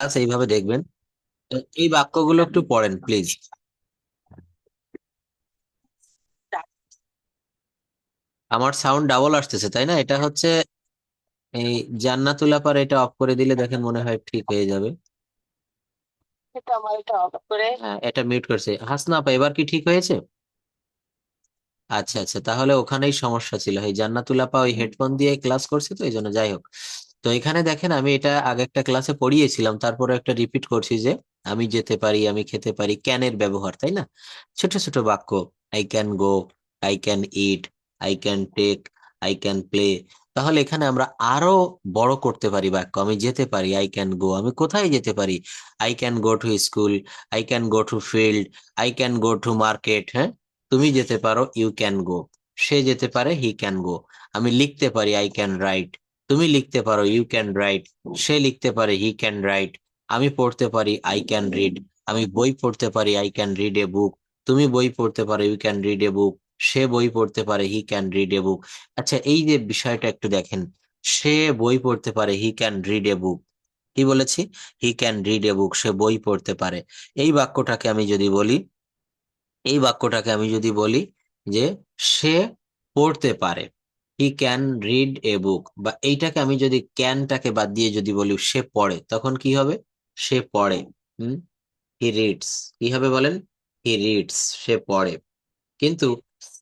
আচ্ছা, এইভাবে দেখবেন। তো এই বাক্যগুলো একটু পড়েন প্লিজ। আমার সাউন্ড ডাবল আসতেছে, তাই না? এটা হচ্ছে এই জান্নাতুল আপার, এটা অফ করে দিলে দেখেন মনে হয় ঠিক হয়ে যাবে। এটা আমার এটা অফ করে, হ্যাঁ, এটা মিউট করছে। হাসনা আপা, এবার কি ঠিক হয়েছে? আচ্ছা আচ্ছা, তাহলে ওখানেই সমস্যা ছিল। এই জান্নাতুল আপা ওই হেডফোন দিয়ে ক্লাস করছে, তো এই জন্য। যাই হোক, তো এখানে দেখেন আমি এটা আগে একটা ক্লাসে পড়িয়েছিলাম, তারপরে একটা রিপিট করছি যে আমি যেতে পারি, আমি খেতে পারি, ক্যানের ব্যবহার, তাই না? ছোট ছোট বাক্য। I can go, I can eat, I can take, I can play. তাহলে এখানে আমরা আরো বড় করতে পারি বাক্য। আমি যেতে পারি, আই ক্যান গো। আমি কোথায় যেতে পারি? I can go to school, I can go to field, I can go to market. হ্যাঁ, তুমি যেতে পারো, ইউ ক্যান গো। সে যেতে পারে, হি ক্যান গো। আমি লিখতে পারি, আই ক্যান রাইট। তুমি লিখতে পারো, ইউ ক্যান রাইট। সে লিখতে পারে, হি ক্যান রাইট। আমি পড়তে পারি, আই ক্যান রিড। আমি বই পড়তে পারি, আই ক্যান রিড এ বুক। তুমি বই পড়তে পারো, ইউ ক্যান রিড এ বুক। সে বই পড়তে পারে, হি ক্যান রিড এ বুক। আচ্ছা, এই যে বিষয়টা একটু দেখেন। সে বই পড়তে পারে, হি ক্যান রিড এ বুক। কি বলেছি? হি ক্যান রিড এ বুক, সে বই পড়তে পারে। এই বাক্যটাকে আমি যদি বলি, এই বাক্যটাকে আমি যদি বলি যে সে পড়তে পারে, হি ক্যান রিড এ বুক, বা এইটাকে আমি যদি ক্যানটাকে বাদ দিয়ে যদি বলি সে পড়ে, তখন কি হবে? সে পড়ে। হুম, হি রিডস। কি হবে বলেন? হি রিডস, সে পড়ে। কিন্তু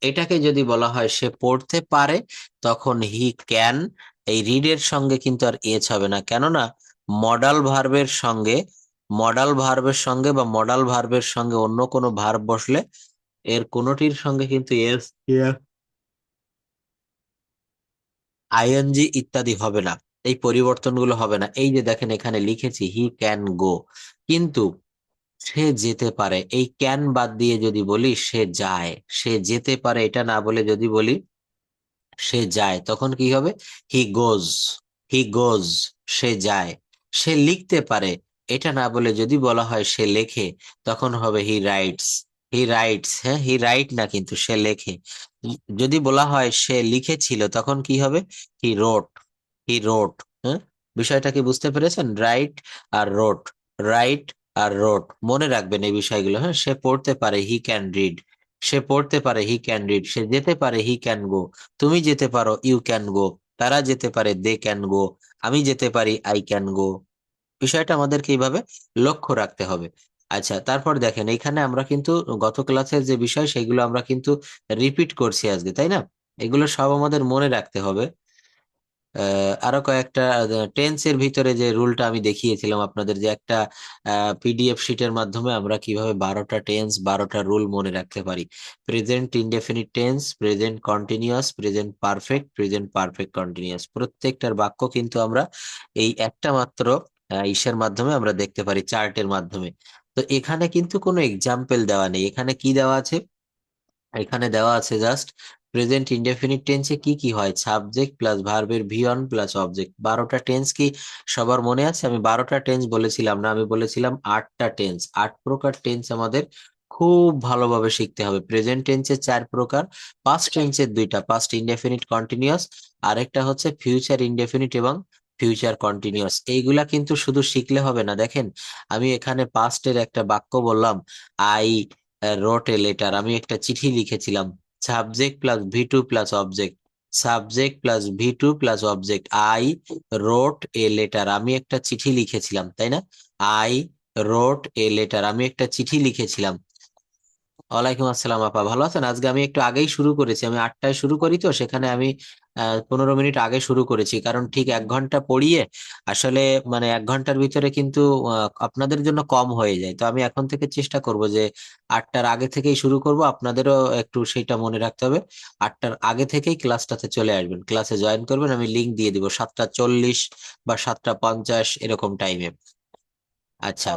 এটাকে যদি বলা হয় সে পড়তে পারে, তখন হি ক্যান। এই রিড এর সঙ্গে কিন্তু আর এস হবে না, কেননা মডাল ভার্বের সঙ্গে, মডাল ভার্বের সঙ্গে বা মডাল ভার্বের সঙ্গে অন্য কোনো ভার্ব বসলে এর কোনোটির সঙ্গে কিন্তু এস, আইএনজি ইত্যাদি হবে না। এই পরিবর্তনগুলো হবে না। এই যে দেখেন এখানে লিখেছি হি ক্যান গো, কিন্তু সে যেতে পারে। এই ক্যান বাদ দিয়ে যদি বলি সে যায়, সে যেতে পারে এটা না বলে যদি বলি সে যায়, তখন কি হবে? হি গোজ, হি গোজ, সে যায়। সে লিখতে পারে এটা না বলে যদি বলা হয় সে লেখে, তখন হবে হি রাইটস, হি রাইটস। হ্যাঁ, হি রাইট না, কিন্তু সে লেখে। যদি বলা হয় সে লিখেছিল, তখন কি হবে? হি রোট, হি রোট। হ্যাঁ, বিষয়টা কি বুঝতে পেরেছেন? রাইট আর রোট, রাইট আর রোট, মনে রাখবেন এই বিষয়গুলো। হ্যাঁ, সে পড়তে পারে, হি ক্যান রিড। সে পড়তে পারে, হি ক্যান রিড। সে যেতে পারে, হি ক্যান গো। তুমি যেতে পারো, ইউ ক্যান গো। তারা যেতে পারে, দে ক্যান গো। আমি যেতে পারি, আই ক্যান গো। বিষয়টা আমাদেরকে এইভাবে লক্ষ্য রাখতে হবে। আচ্ছা, তারপর দেখেন এইখানে আমরা কিন্তু গত ক্লাসের যে বিষয় সেগুলো আমরা কিন্তু রিপিট করছি আজকে, তাই না? এগুলো সব আমাদের মনে রাখতে হবে। আরো কয়েকটা টেন্সের ভিতরে যে রুলটা আমি দেখিয়েছিলাম আপনাদের, যে একটা পিডিএফ শিটের মাধ্যমে আমরা কিভাবে 12টা টেন্স, 12টা রুল মনে রাখতে পারি। Present indefinite tense, present continuous, present perfect, present perfect continuous, প্রত্যেকটার বাক্য কিন্তু আমরা এই একটা মাত্র ইসের মাধ্যমে আমরা দেখতে পারি, চার্টের মাধ্যমে। তো এখানে কিন্তু কোনো এক্সাম্পল দেওয়া নেই। এখানে কি দেওয়া আছে? এখানে দেওয়া আছে জাস্ট প্রেজেন্ট ইনডেফিনিট টেন্সে কি কি হয়, সাবজেক্ট প্লাস ভার্বের ভি অন প্লাস অবজেক্ট। 12টা টেন্স কি সবার মনে আছে? আমি 12টা টেন্স বলেছিলাম না, আমি বলেছিলাম 8টা টেন্স। 8 প্রকার টেন্স আমাদের খুব ভালোভাবে শিখতে হবে। প্রেজেন্ট টেন্সের 4 প্রকার, পাস্ট টেন্সের 2টা, পাস্ট ইনডেফিনিট কন্টিনিউয়াস, আরেকটা হচ্ছে ফিউচার ইনডেফিনিট এবং ফিউচার কন্টিনিউয়াস। এইগুলা কিন্তু শুধু শিখলে হবে না। দেখেন, আমি এখানে পাস্টের একটা বাক্য বললাম, আই রোট এ লেটার, আমি একটা চিঠি লিখেছিলাম। Subject plus V two plus object, subject plus V two plus object. I wrote a letter, আমি একটা চিঠি লিখেছিলাম, তাই না? আই রোট এ লেটার, আমি একটা চিঠি লিখেছিলাম। ওয়ালাইকুম আসসালাম আপা, ভালো আছেন? আজকে আমি একটু আগেই শুরু করেছি, আমি 8টায় শুরু করি, তো সেখানে আমি 15 মিনিট আগে শুরু করেছি, কারণ ঠিক 1 ঘন্টা পড়িয়ে আসলে মানে 1 ঘন্টার ভিতরে কিন্তু আপনাদের জন্য কম হয়ে যায়। তো আমি এখন থেকে চেষ্টা করব যে 8টার আগে থেকেই শুরু করব। আপনাদেরও একটু সেটা মনে রাখতে হবে, 8টার আগে থেকেই ক্লাসটাতে চলে আসবেন, ক্লাসে জয়েন করবেন। আমি লিংক দিয়ে দিব 7টা 40 বা 7টা 50 এরকম টাইমে। আচ্ছা,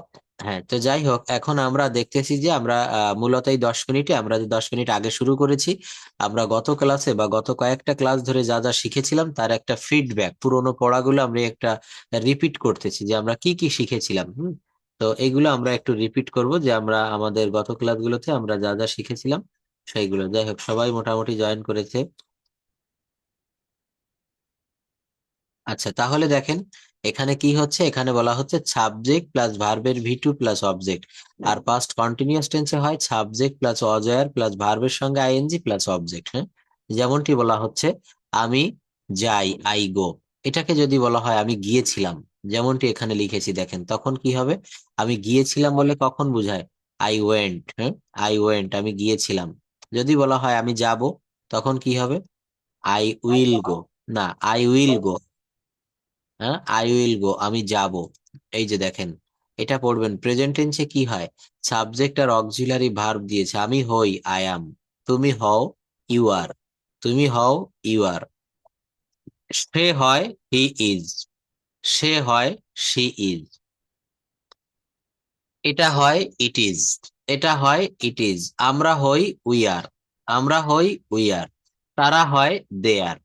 হ্যাঁ, তো যাই হোক, এখন আমরা দেখতেছি যে আমরা মূলত এই 10 মিনিটে, আমরা যে 10 মিনিট আগে শুরু করেছি, আমরা গত ক্লাসে বা গত কয়েকটা ক্লাস ধরে যা যা শিখেছিলাম তার একটা ফিডব্যাক, পুরোনো পড়াগুলো আমরা একটা রিপিট করতেছি যে আমরা কি কি শিখেছিলাম। তো এইগুলো আমরা একটু রিপিট করব, যে আমরা আমাদের গত ক্লাসগুলোতে আমরা যা যা শিখেছিলাম সেইগুলো। যাই হোক, সবাই মোটামুটি জয়েন করেছে। আচ্ছা, তাহলে দেখেন এখানে কি হচ্ছে, এখানে বলা হচ্ছে সাবজেক্ট প্লাস ভার্বের ভি টু প্লাস অবজেক্ট। আর পাস্ট কন্টিনিউয়াস টেন্সে হয় সাবজেক্ট প্লাস অজয়ার প্লাস ভার্বের সঙ্গে আইএনজি প্লাস অবজেক্ট। হ্যাঁ, যেমনটি বলা হচ্ছে আমি যাই, আই গো। এটাকে যদি বলা হয় আমি গিয়েছিলাম, যেমনটি এখানে লিখেছি দেখেন, তখন কি হবে? আমি গিয়েছিলাম বলে কখন বোঝায়? I went. হ্যাঁ, আই ওয়েন্ট, আমি গিয়েছিলাম। যদি বলা হয় আমি যাব, তখন কি হবে? I will go. না, আই উইল গো। হ্যাঁ, আই উইল গো, আমি যাব। এই যে দেখেন, এটা পড়বেন প্রেজেন্ট টেন্সে কি হয়, সাবজেক্ট আর অক্সিলারি ভার্ব দিয়েছে। আমি হই, আই অ্যাম। তুমি হও, ইউ আর। তুমি হও, ইউ আর। সে হয়, হি ইজ। সে হয়, শি ইজ। এটা হয়, ইট ইজ। এটা হয়, ইট ইজ। আমরা হই, উই আর। আমরা হই, উই আর। তারা হয়, দে আর।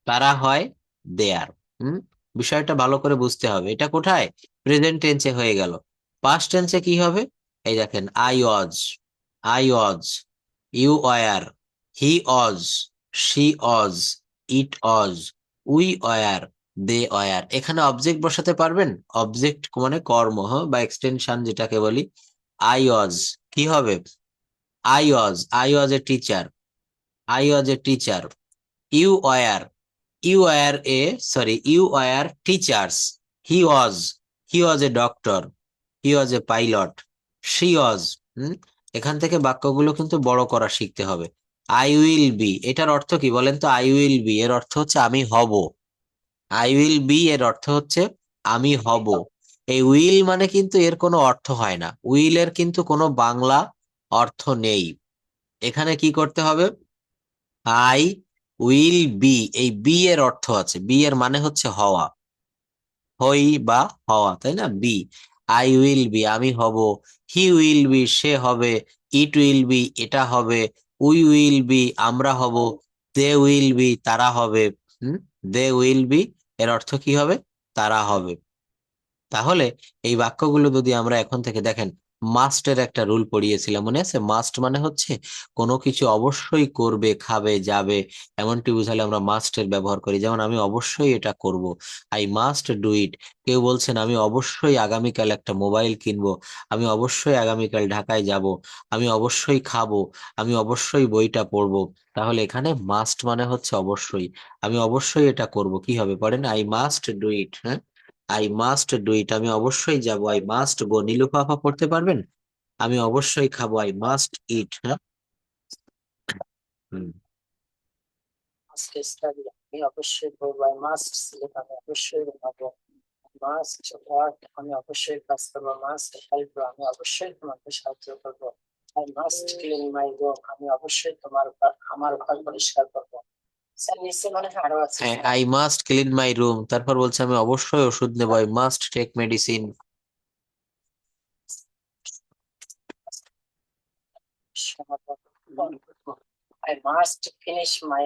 তারা হয়, দেয়ার। হুম, বিষয়টা ভালো করে বুঝতে হবে। এটা কোথায়? প্রেজেন্ট টেন্সে হয়ে গেল। পাস্ট টেন্সে কি হবে? এই দেখেন, I was. I was. You were. He was. She was. It was. We were. They were. এখানে অবজেক্ট বসাতে পারবেন? অবজেক্ট মানে কর্ম, হ্যাঁ, বা এক্সটেনশন যেটাকে বলি। আই ওয়াজ কি হবে? I was. I was a teacher. I was a teacher. You were. You were a, sorry, you were teachers. He was. He was a doctor. He was a pilot. She was. হুম, এখান থেকে বাক্যগুলো কিন্তু বড় করা শিখতে হবে। I will B, এটার অর্থ কি বলেন তো? আই উইল বি এর অর্থ হচ্ছে আমি হব। আই উইল বি এর অর্থ হচ্ছে আমি হব। এই উইল মানে কিন্তু এর কোনো অর্থ হয় না। উইল এর কিন্তু কোনো বাংলা অর্থ নেই। এখানে কি করতে হবে? আই উইল বি, এই বি এর অর্থ আছে। বি এর মানে হচ্ছে হওয়া, হই বা হওয়া, তাই না? বি, আই উইল বি, আমি হব। হি উইল বি, সে হবে। ইট উইল বি, এটা হবে। উই উইল বি, আমরা হব। দে উইল বি, তারা হবে। হুম, দে উইল বি এর অর্থ কি হবে? তারা হবে। তাহলে এই বাক্যগুলো যদি আমরা এখন থেকে দেখেন, মাস্টের একটা রুল পড়িয়েছিলাম, মনে আছে? মাস্ট মানে হচ্ছে কোনো কিছু অবশ্যই করবে, খাবে, যাবে, এমনটি বুঝালে আমরা মাস্টের ব্যবহার করি। যেমন আমি অবশ্যই এটা করব, আই মাস্ট ডু ইট। কেউ বলছেন আমি অবশ্যই আগামীকাল একটা মোবাইল কিনবো, আমি অবশ্যই আগামীকাল ঢাকায় যাব, আমি অবশ্যই খাবো, আমি অবশ্যই বইটা পড়বো। তাহলে এখানে মাস্ট মানে হচ্ছে অবশ্যই। আমি অবশ্যই এটা করব, কি হবে পড়েন? I must do it. হ্যাঁ, আই মাস্ট ডু ইট, আমি অবশ্যই যাব। আই মাস্ট গো, নীলুফা আপা পড়তে পারবেন? আমি অবশ্যই খাবো, আই মাস্ট ইট। হ্যাঁ, হুম, মাস্ট স্টাডি, আমি অবশ্যই করবো। আই মাস্ট স্লিপ, আমি অবশ্যই ঘুমাবো। মাস্ট ওয়ার্ক, আমি অবশ্যই কাজ করবো। মাস্ট হেল্প, আমি অবশ্যই তোমাকে সাহায্য করবো। I must clean my room, আমি অবশ্যই আমার ঘর পরিষ্কার করবো। স্যার নিচে মনে হয় আরো আছে। হ্যাঁ, I must clean my room, তারপর বলছে আমি অবশ্যই ওষুধ নেবো, I must take medicine. I must finish my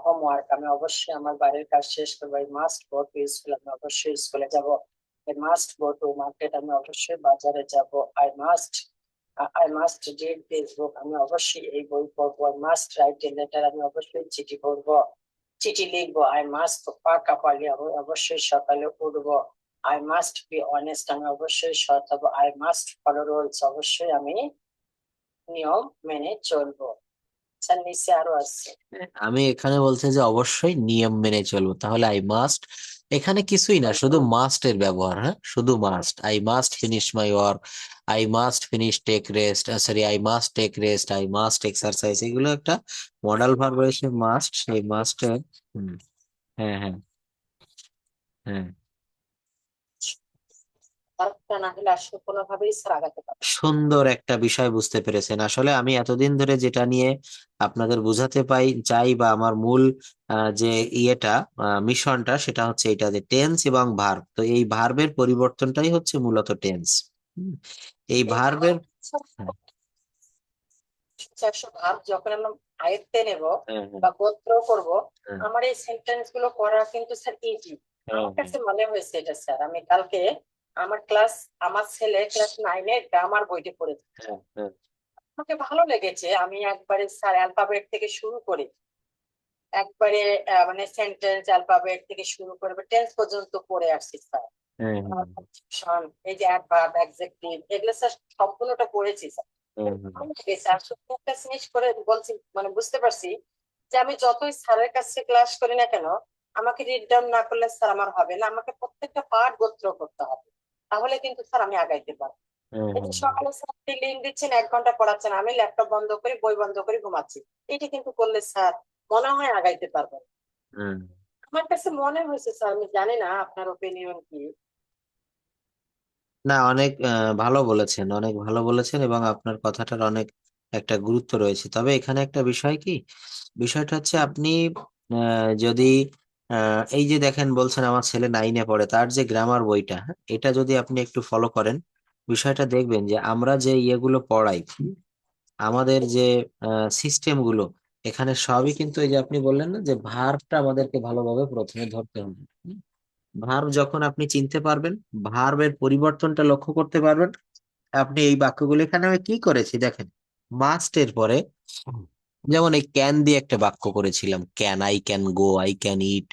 homework, আমি অবশ্যই আমার বাড়ির কাজ শেষ করবো। I must go to school, আমি অবশ্যই স্কুলে যাব। I must go to market, আমি অবশ্যই বাজারে যাব। I must read this book, আমি অবশ্যই এই বই পড়বো। I must write a letter, আমি অবশ্যই চিঠি পড়বো, চিঠি লিখবো। আই মাস্ট পাক আপ আর্লি, আমি অবশ্যই সকালে উঠবো। আই মাস্ট বি অনেস্ট, আমি অবশ্যই সৎ হবো। আই মাস্ট ফলো রুলস, অবশ্যই আমি নিয়ম মেনে চলবো। স্যার নিচে আরো আছে। আমি এখানে বলছে যে অবশ্যই নিয়ম মেনে চলবো, তাহলে আই মাস্ট এখানে কিছুই না, শুধু মাস্ট এর ব্যবহার। হ্যাঁ, শুধু must. I must finish my work, I must finish take rest, sorry, I must take rest, I must exercise, এগুলো একটা মডাল ভার্ব রয়েছে মাস্ট, সেই মাস্টের। হুম, হ্যাঁ হ্যাঁ হ্যাঁ। তারটা না হলে আসলে কোনোভাবেই স্যার আগাতে পারবে না। সুন্দর একটা বিষয় বুঝতে পেরেছেন। আসলে আমি এতদিন ধরে যেটা নিয়ে আপনাদের বুঝাতে চাই, বা আমার মূল যে ইয়েটা, মিশনটা, সেটা হচ্ছে এটা যে টেন্স এবং ভার্ব, তো এই ভার্বের পরিবর্তনটাই হচ্ছে মূলত টেন্স। এই এই ভার্বের। স্যার, হ্যাঁ একশো ভাব যখন আমরা আয়ত্তে নেব হ্যাঁ হ্যাঁ বা গোত্র করব, হ্যাঁ আমার এই সেন্টেন্স গুলো করা কিন্তু স্যার ইজি। হ্যাঁ আমার কাছে মনে হয়েছে এটা স্যার, আমি কালকে আমার ক্লাস, আমার ছেলে ক্লাস 9-এ গ্রামার বইটি পড়েছে, হ্যাঁ হ্যাঁ আমাকে ভালো লেগেছে। আমি একবারে স্যার অ্যালফাবেট থেকে শুরু করে একবারে মানে সেন্টেন্স অ্যালফাবেট থেকে শুরু করে টেন্স পর্যন্ত পড়ে আসছি স্যার। হুম হুম কনজাংশন, এই যে অ্যাডভার্ব, অ্যাডজেক্টিভ, এগুলো স্যার সম্পূর্ণটা পড়েছি স্যার। হুম হুম ভালো লেগেছে। আর শুধু একটা জিনিস করে বলছি, মানে বুঝতে পারছি যে আমি যতই স্যারের কাছে ক্লাস করি না কেন, আমাকে রিড ডাউন না করলে স্যার আমার হবে না, আমাকে প্রত্যেকটা পার্ট গোত্র করতে হবে, তাহলে কিন্তু স্যার আমি আগাইতে পারবো। হুম এই যে হুম সকালে স্যার লিঙ্ক দিচ্ছেন, 1 ঘন্টা পড়াচ্ছেন, আমি ল্যাপটপ বন্ধ করে বই বন্ধ করে ঘুমাচ্ছি, এটা কিন্তু করলে স্যার মনে হয় আগাইতে পারবেন। হুম। আমার কাছে মনে হয়েছে স্যার, আমি জানি না আপনার ওপিনিয়ন কি। না, অনেক ভালো বলেছেন, অনেক ভালো বলেছেন, এবং আপনার কথাটার অনেক একটা গুরুত্ব রয়েছে। তবে এখানে একটা বিষয় কি, বিষয়টা হচ্ছে আপনি যদি এই যে দেখেন, বলছেন আমার ছেলে 9-এ পড়ে, তার যে গ্রামার বইটা, হ্যাঁ, এটা যদি আপনি একটু ফলো করেন, বিষয়টা দেখবেন যে আমরা যে ইয়েগুলো পড়াই, আমাদের যে সিস্টেম গুলো, এখানে সবই কিন্তু এই যে আপনি বললেন না যে ভার্বটা আমাদেরকে ভালোভাবে প্রথমে ধরতে হবে। ভার্ব যখন আপনি চিনতে পারবেন, ভার্বের পরিবর্তনটা লক্ষ্য করতে পারবেন, আপনি এই বাক্যগুলো, এখানে আমি কি করেছি দেখেন, মাস্ট এর পরে, যেমন এই ক্যান দিয়ে একটা বাক্য করেছিলাম, can, I can go, I can eat.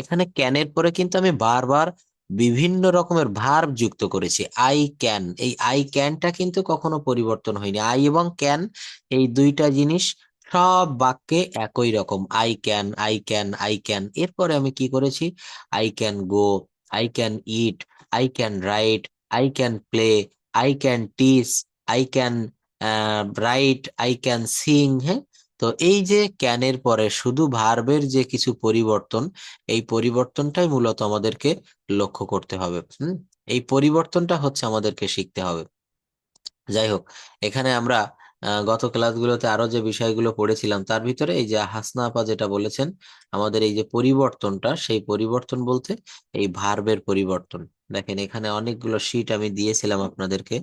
এখানে ক্যানের পরে কিন্তু আমি বারবার বিভিন্ন রকমের ভার্ব যুক্ত করেছি। আই ক্যান, এই আই ক্যানটা কিন্তু কখনো পরিবর্তন হয়নি। আই এবং ক্যান, এই দুইটা জিনিস সব বাক্যে একই রকম, I can, I can, I can. এরপরে আমি কি করেছি, I can go, I can eat, I can write, I can play, I can teach, I can write, I can sing. হ্যাঁ, তো এই যে ক্যানের পরে শুধু ভার্বের যে কিছু পরিবর্তন, এই পরিবর্তনটাই মূলত আমাদেরকে লক্ষ্য করতে হবে। এই পরিবর্তনটা হচ্ছে আমাদেরকে শিখতে হবে। যাই হোক, এখানে আমরা গত ক্লাসগুলোতে আরো যে বিষয়গুলো পড়েছিলাম, তার ভিতরে এই যে হাসনা আপা যেটা বলেছেন, আমাদের এই যে পরিবর্তনটা, সেই পরিবর্তন বলতে এই ভার্বের পরিবর্তন। দেখেন এখানে অনেকগুলো শীট আমি দিয়েছিলাম আপনাদেরকে,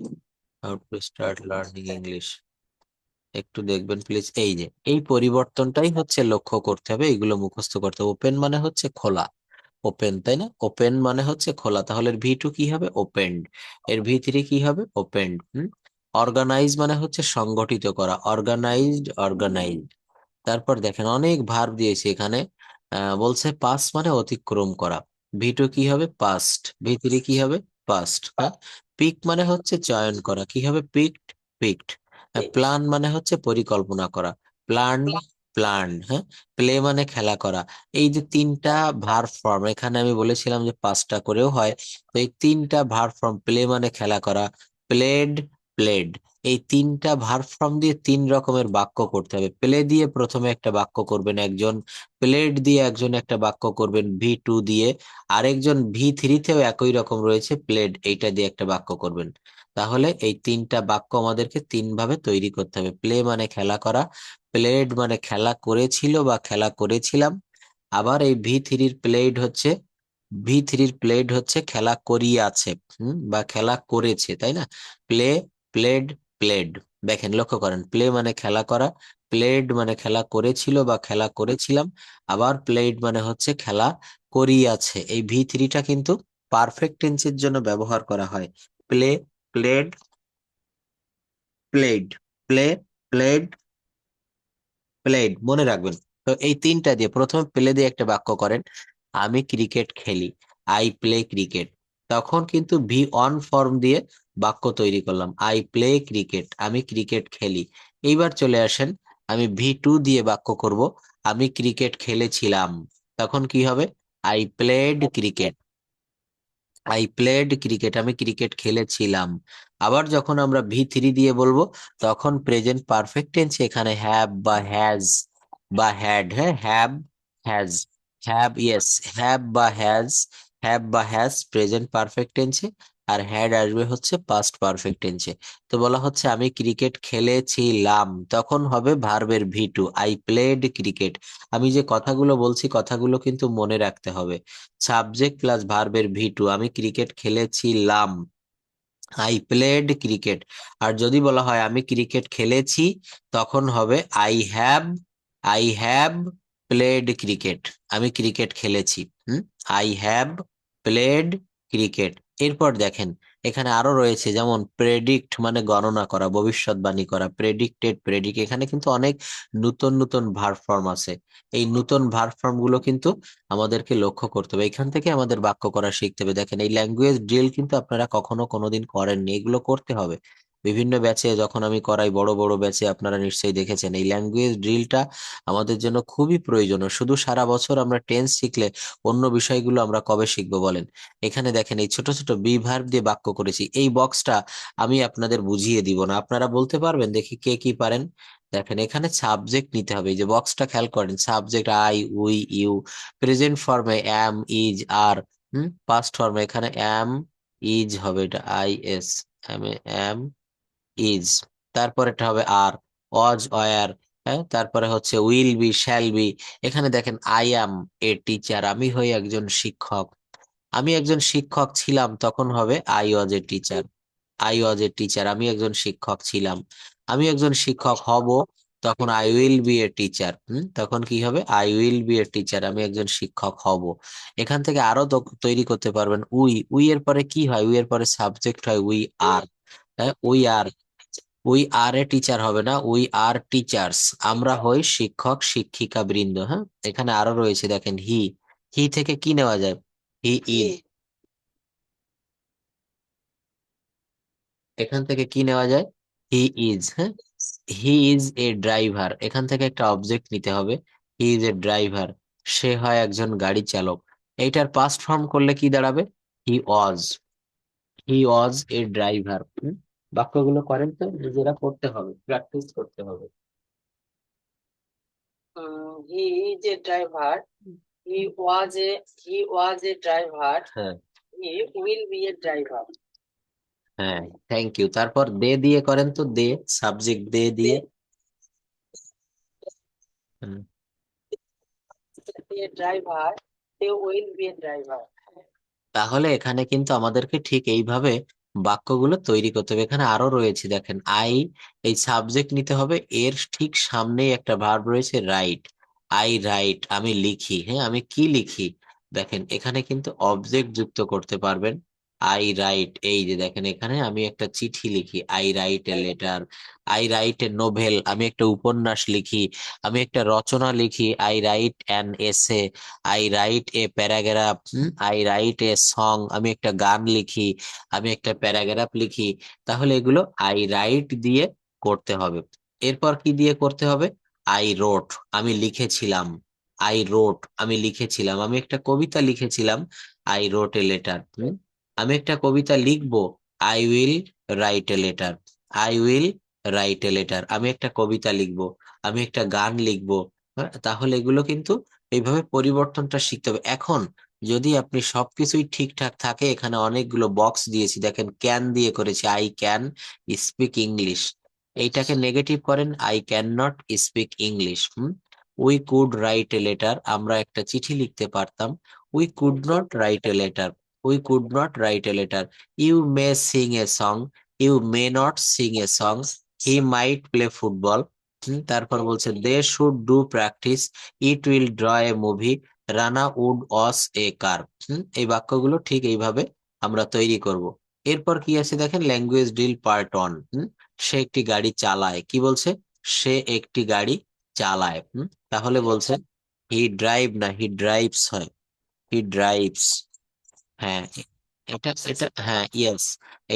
how to start learning English, একটু দেখবেন প্লিজ। এই যে এই পরিবর্তনটাই হচ্ছে লক্ষ্য করতে হবে, এগুলো মুখস্থ করতে হবে। ওপেন মানে হচ্ছে খোলা, ওপেন, তাই না? ওপেন মানে হচ্ছে খোলা, তাহলে ভি 2 কি হবে, ওপেনড। এর ভি 3 কি হবে, ওপেনড। অর্গানাইজ মানে হচ্ছে সংগঠিত করা, অর্গানাইজড, অর্গানাইজড। তারপর দেখেন অনেক ভার্ব দিয়েছে এখানে, বলছে পাস মানে অতিক্রম করা, ভি 2 কি হবে, পাস্ট। ভি 3 কি হবে, পাস্ট। হ্যাঁ, পিক মানে হচ্ছে চয়ন করা, কি হবে, পিকড, পিকড। প্ল্যান মানে হচ্ছে পরিকল্পনা করা, প্ল্যান, প্ল্যান। হ্যাঁ, প্লে মানে খেলা করা। এই যে তিনটা ভার্ব ফর্ম, এখানে আমি বলেছিলাম যে 5টা করেও হয়, তো এই তিনটা ভার্ব ফর্ম, প্লে মানে খেলা করা, প্লেড, প্লেড, এই তিনটা ভার্ব ফর্ম দিয়ে 3 রকমের বাক্য করতে হবে। প্লে দিয়ে প্রথমে একটা বাক্য করবেন একজন, প্লেড দিয়ে একজন একটা বাক্য করবেন ভি 2 দিয়ে, আরেকজন ভি 3-তেও একই রকম রয়েছে, প্লেড, এইটা দিয়ে একটা বাক্য করবেন। তাহলে এই তিনটা বাক্য আমাদেরকে 3 ভাবে তৈরি করতে হবে। প্লে মানে খেলা করা, প্লেড মানে খেলা করেছিল বা খেলা করেছিলাম, আবার এই ভি 3-এর প্লেড হচ্ছে খেলা করিয়াছে, বা খেলা করেছে, তাই না? Play, played, played. দেখেন লক্ষ্য করেন, প্লে মানে খেলা করা, প্লেড মানে খেলা করেছিল বা খেলা করেছিলাম, আবার প্লেড মানে হচ্ছে খেলা করিয়াছে। এই ভি 3টা কিন্তু পারফেক্ট টেন্সের জন্য ব্যবহার করা হয়। Play, played, played, play, played, played, মনে রাখবেন। তো এই তিনটা দিয়ে প্রথমে প্লে দিয়ে একটা বাক্য করেন, আমি ক্রিকেট খেলি, আই প্লে ক্রিকেট। তখন কিন্তু ভি 1 ফর্ম দিয়ে বাক্য তৈরি করলাম, আই প্লে ক্রিকেট, আমি ক্রিকেট খেলি। এইবার চলে আসেন, আমি ভি 2 দিয়ে বাক্য করব, আমি ক্রিকেট খেলেছিলাম। তখন কি হবে, I played cricket, I played cricket, আমি ক্রিকেট খেলেছিলাম। আবার যখন আমরা ভি 3 দিয়ে বলবো, তখন প্রেজেন্ট পারফেক্ট টেন্স, এখানে হ্যাভ বা হ্যাজ বা হ্যাড, হ্যাঁ, have, has, have, yes, have বা হ্যাজ, হ্যাভ বা হ্যাজ প্রেজেন্ট পারফেক্ট টেন্সে, আর হ্যাড আসবে হচ্ছে পাস্ট পারফেক্ট টেন্সে। তো বলা হচ্ছে আমি ক্রিকেট খেলেছিলাম, তখন হবে ভার্বের ভি 2, আই প্লেড ক্রিকেট। আমি যে কথাগুলো বলছি, কথাগুলো কিন্তু মনে রাখতে হবে। সাবজেক্ট প্লাস ভার্বের ভি 2, আমি ক্রিকেট খেলেছিলাম, আই প্লেড ক্রিকেট। আর যদি বলা হয় আমি ক্রিকেট খেলেছি, তখন হবে আই হ্যাভ প্লেড ক্রিকেট, আমি ক্রিকেট খেলেছি। আই হ্যাভ প্লেড ক্রিকেট, এরপর দেখেন এখানে আরো রয়েছে, যেমন প্রেডিক্ট মানে গণনা করা, ভবিষ্যৎবাণী করা, প্রেডিক্টেড, প্রেডিক্ট, এখানে কিন্তু অনেক নতুন নতুন ভার্ব ফর্ম আছে। এই নতুন ভার্ব ফর্ম গুলো কিন্তু আমাদেরকে লক্ষ্য করতে হবে, এখান থেকে আমাদের বাক্য করা শিখতে হবে। দেখেন এই ল্যাঙ্গুয়েজ ড্রিল কিন্তু আপনারা কখনো কোনোদিন করেননি, এগুলো করতে হবে। বিভিন্ন ব্যাচে যখন আমি করাই, বড় বড় ব্যাচে আপনারা নিশ্চয়ই দেখেছেন, এই ল্যাঙ্গুয়েজ ড্রিলটা আমাদের জন্য খুবই প্রয়োজনীয়। শুধু সারা বছর আমরা টেন্স শিখলে অন্য বিষয়গুলো আমরা কবে শিখবো বলেন? এখানে দেখেন এই ছোট ছোট বি ভার্ব দিয়ে বাক্য করেছি। এই বক্সটা আমি আপনাদের বুঝিয়ে দিব না, আপনারা বলতে পারবেন, দেখি কে কি পারেন। দেখেন এখানে সাবজেক্ট নিতে হবে, এই যে বক্সটা খেয়াল করেন, subject I, we, you. Present ফর্মে অ্যাম, ইজ, আর। পাস্ট ফর্মে এখানে অ্যাম, ইজ হবে, এটা আই এস, অ্যাম, ইজ। তারপর এটা হবে আর, ওয়াজ, ওয়ার। হ্যাঁ, তারপরে হচ্ছে উইল বি, শ্যাল বি। এখানে দেখেন আই অ্যাম এ টিচার, আমি হই একজন শিক্ষক। আমি একজন শিক্ষক ছিলাম, তখন হবে I was a teacher. I was a teacher, আমি একজন শিক্ষক ছিলাম। আমি একজন শিক্ষক হব, তখন I will be a teacher. তখন কি হবে? I will be a teacher, আমি একজন শিক্ষক হব। এখান থেকে আরো তৈরি করতে পারবেন। উই, উই এর পরে কি হয়? উই এর পরে সাবজেক্ট হয় উই আর। হ্যাঁ, we are. We are a teacher হবে না, উই আর টিচার্স, আমরা হই শিক্ষক শিক্ষিকা বৃন্দ। হ্যাঁ, এখানে আরো রয়েছে দেখেন হি। হি থেকে কি নেওয়া যায়? He is. এখান থেকে কি নেওয়া যায়? He is. হ্যাঁ, হি ইজ এ ড্রাইভার, এখান থেকে একটা অবজেক্ট নিতে হবে। হি ইজ এ ড্রাইভার, সে হয় একজন গাড়ি চালক। এইটার পাস্ট ফর্ম করলে কি দাঁড়াবে? He was. He was a driver. বাক্যগুলো করেন তো, নিজেরা করতে হবে, প্র্যাকটিস করতে হবে। He is a driver, he was a, he was a driver, হ্যাঁ, he will be a driver. হ্যাঁ, থ্যাংক ইউ। তারপর দে দিয়ে করেন তো, দে, সাবজেক্ট দে দিয়ে। হুম, be a driver, they will be a driver. তাহলে এখানে কিন্তু আমাদেরকে ঠিক এইভাবে বাক্যগুলো তৈরি করতে হবে। এখানে আরো রয়েছে দেখেন আই, এই সাবজেক্ট নিতে হবে, এর ঠিক সামনেই একটা ভার্ব রয়েছে রাইট। আই রাইট, আমি লিখি। হ্যাঁ, আমি কি লিখি? দেখেন এখানে কিন্তু অবজেক্ট যুক্ত করতে পারবেন। আই রাইট, এই যে দেখেন এখানে আমি একটা চিঠি লিখি, I right a letter. I write a novel, আমি একটা উপন্যাস লিখি। আমি একটা রচনা লিখি, I write an essay. I write a paragraph, I write a song, আমি একটা গান লিখি। আমি একটা প্যারাগ্রাফ লিখি। তাহলে এগুলো আই রাইট দিয়ে করতে হবে। এরপর কি দিয়ে করতে হবে? আই রোট, আমি লিখেছিলাম। আই রোট, আমি লিখেছিলাম, আমি একটা কবিতা লিখেছিলাম। I wrote a letter. আমি একটা কবিতা লিখবো। I will write a letter. I will write a letter, আমি একটা কবিতা লিখবো। আমি একটা গান লিখবো। হ্যাঁ, তাহলে এগুলো কিন্তু এইভাবে পরিবর্তনটা শিখতে হবে। এখন যদি আপনি সবকিছুই ঠিকঠাক থাকে, এখানে অনেকগুলো বক্স দিয়েছি দেখেন, ক্যান দিয়ে করেছি, আই ক্যান স্পিক ইংলিশ। এইটাকে নেগেটিভ করেন, I can not speak English. We could write a letter, আমরা একটা চিঠি লিখতে পারতাম। We could not write a letter. We could not write a letter. You may sing a song, you may not sing a song. He might play football. তারপর বলছে they should do practice, it will draw a movie, Rana would wash a car. এই বাক্যগুলো ঠিক এইভাবে আমরা তৈরি করব। এরপর কি আছে দেখেন, ল্যাঙ্গুয়েজ ড্রিল পার্ট 1। সে একটি গাড়ি চালায়, কি বলছে? সে একটি গাড়ি চালায়। তাহলে বলছে হি ড্রাইভ না, হি ড্রাইভস হয়, হি ড্রাইভস। হ্যাঁ, এটা এটা হ্যাঁ, ইয়েস।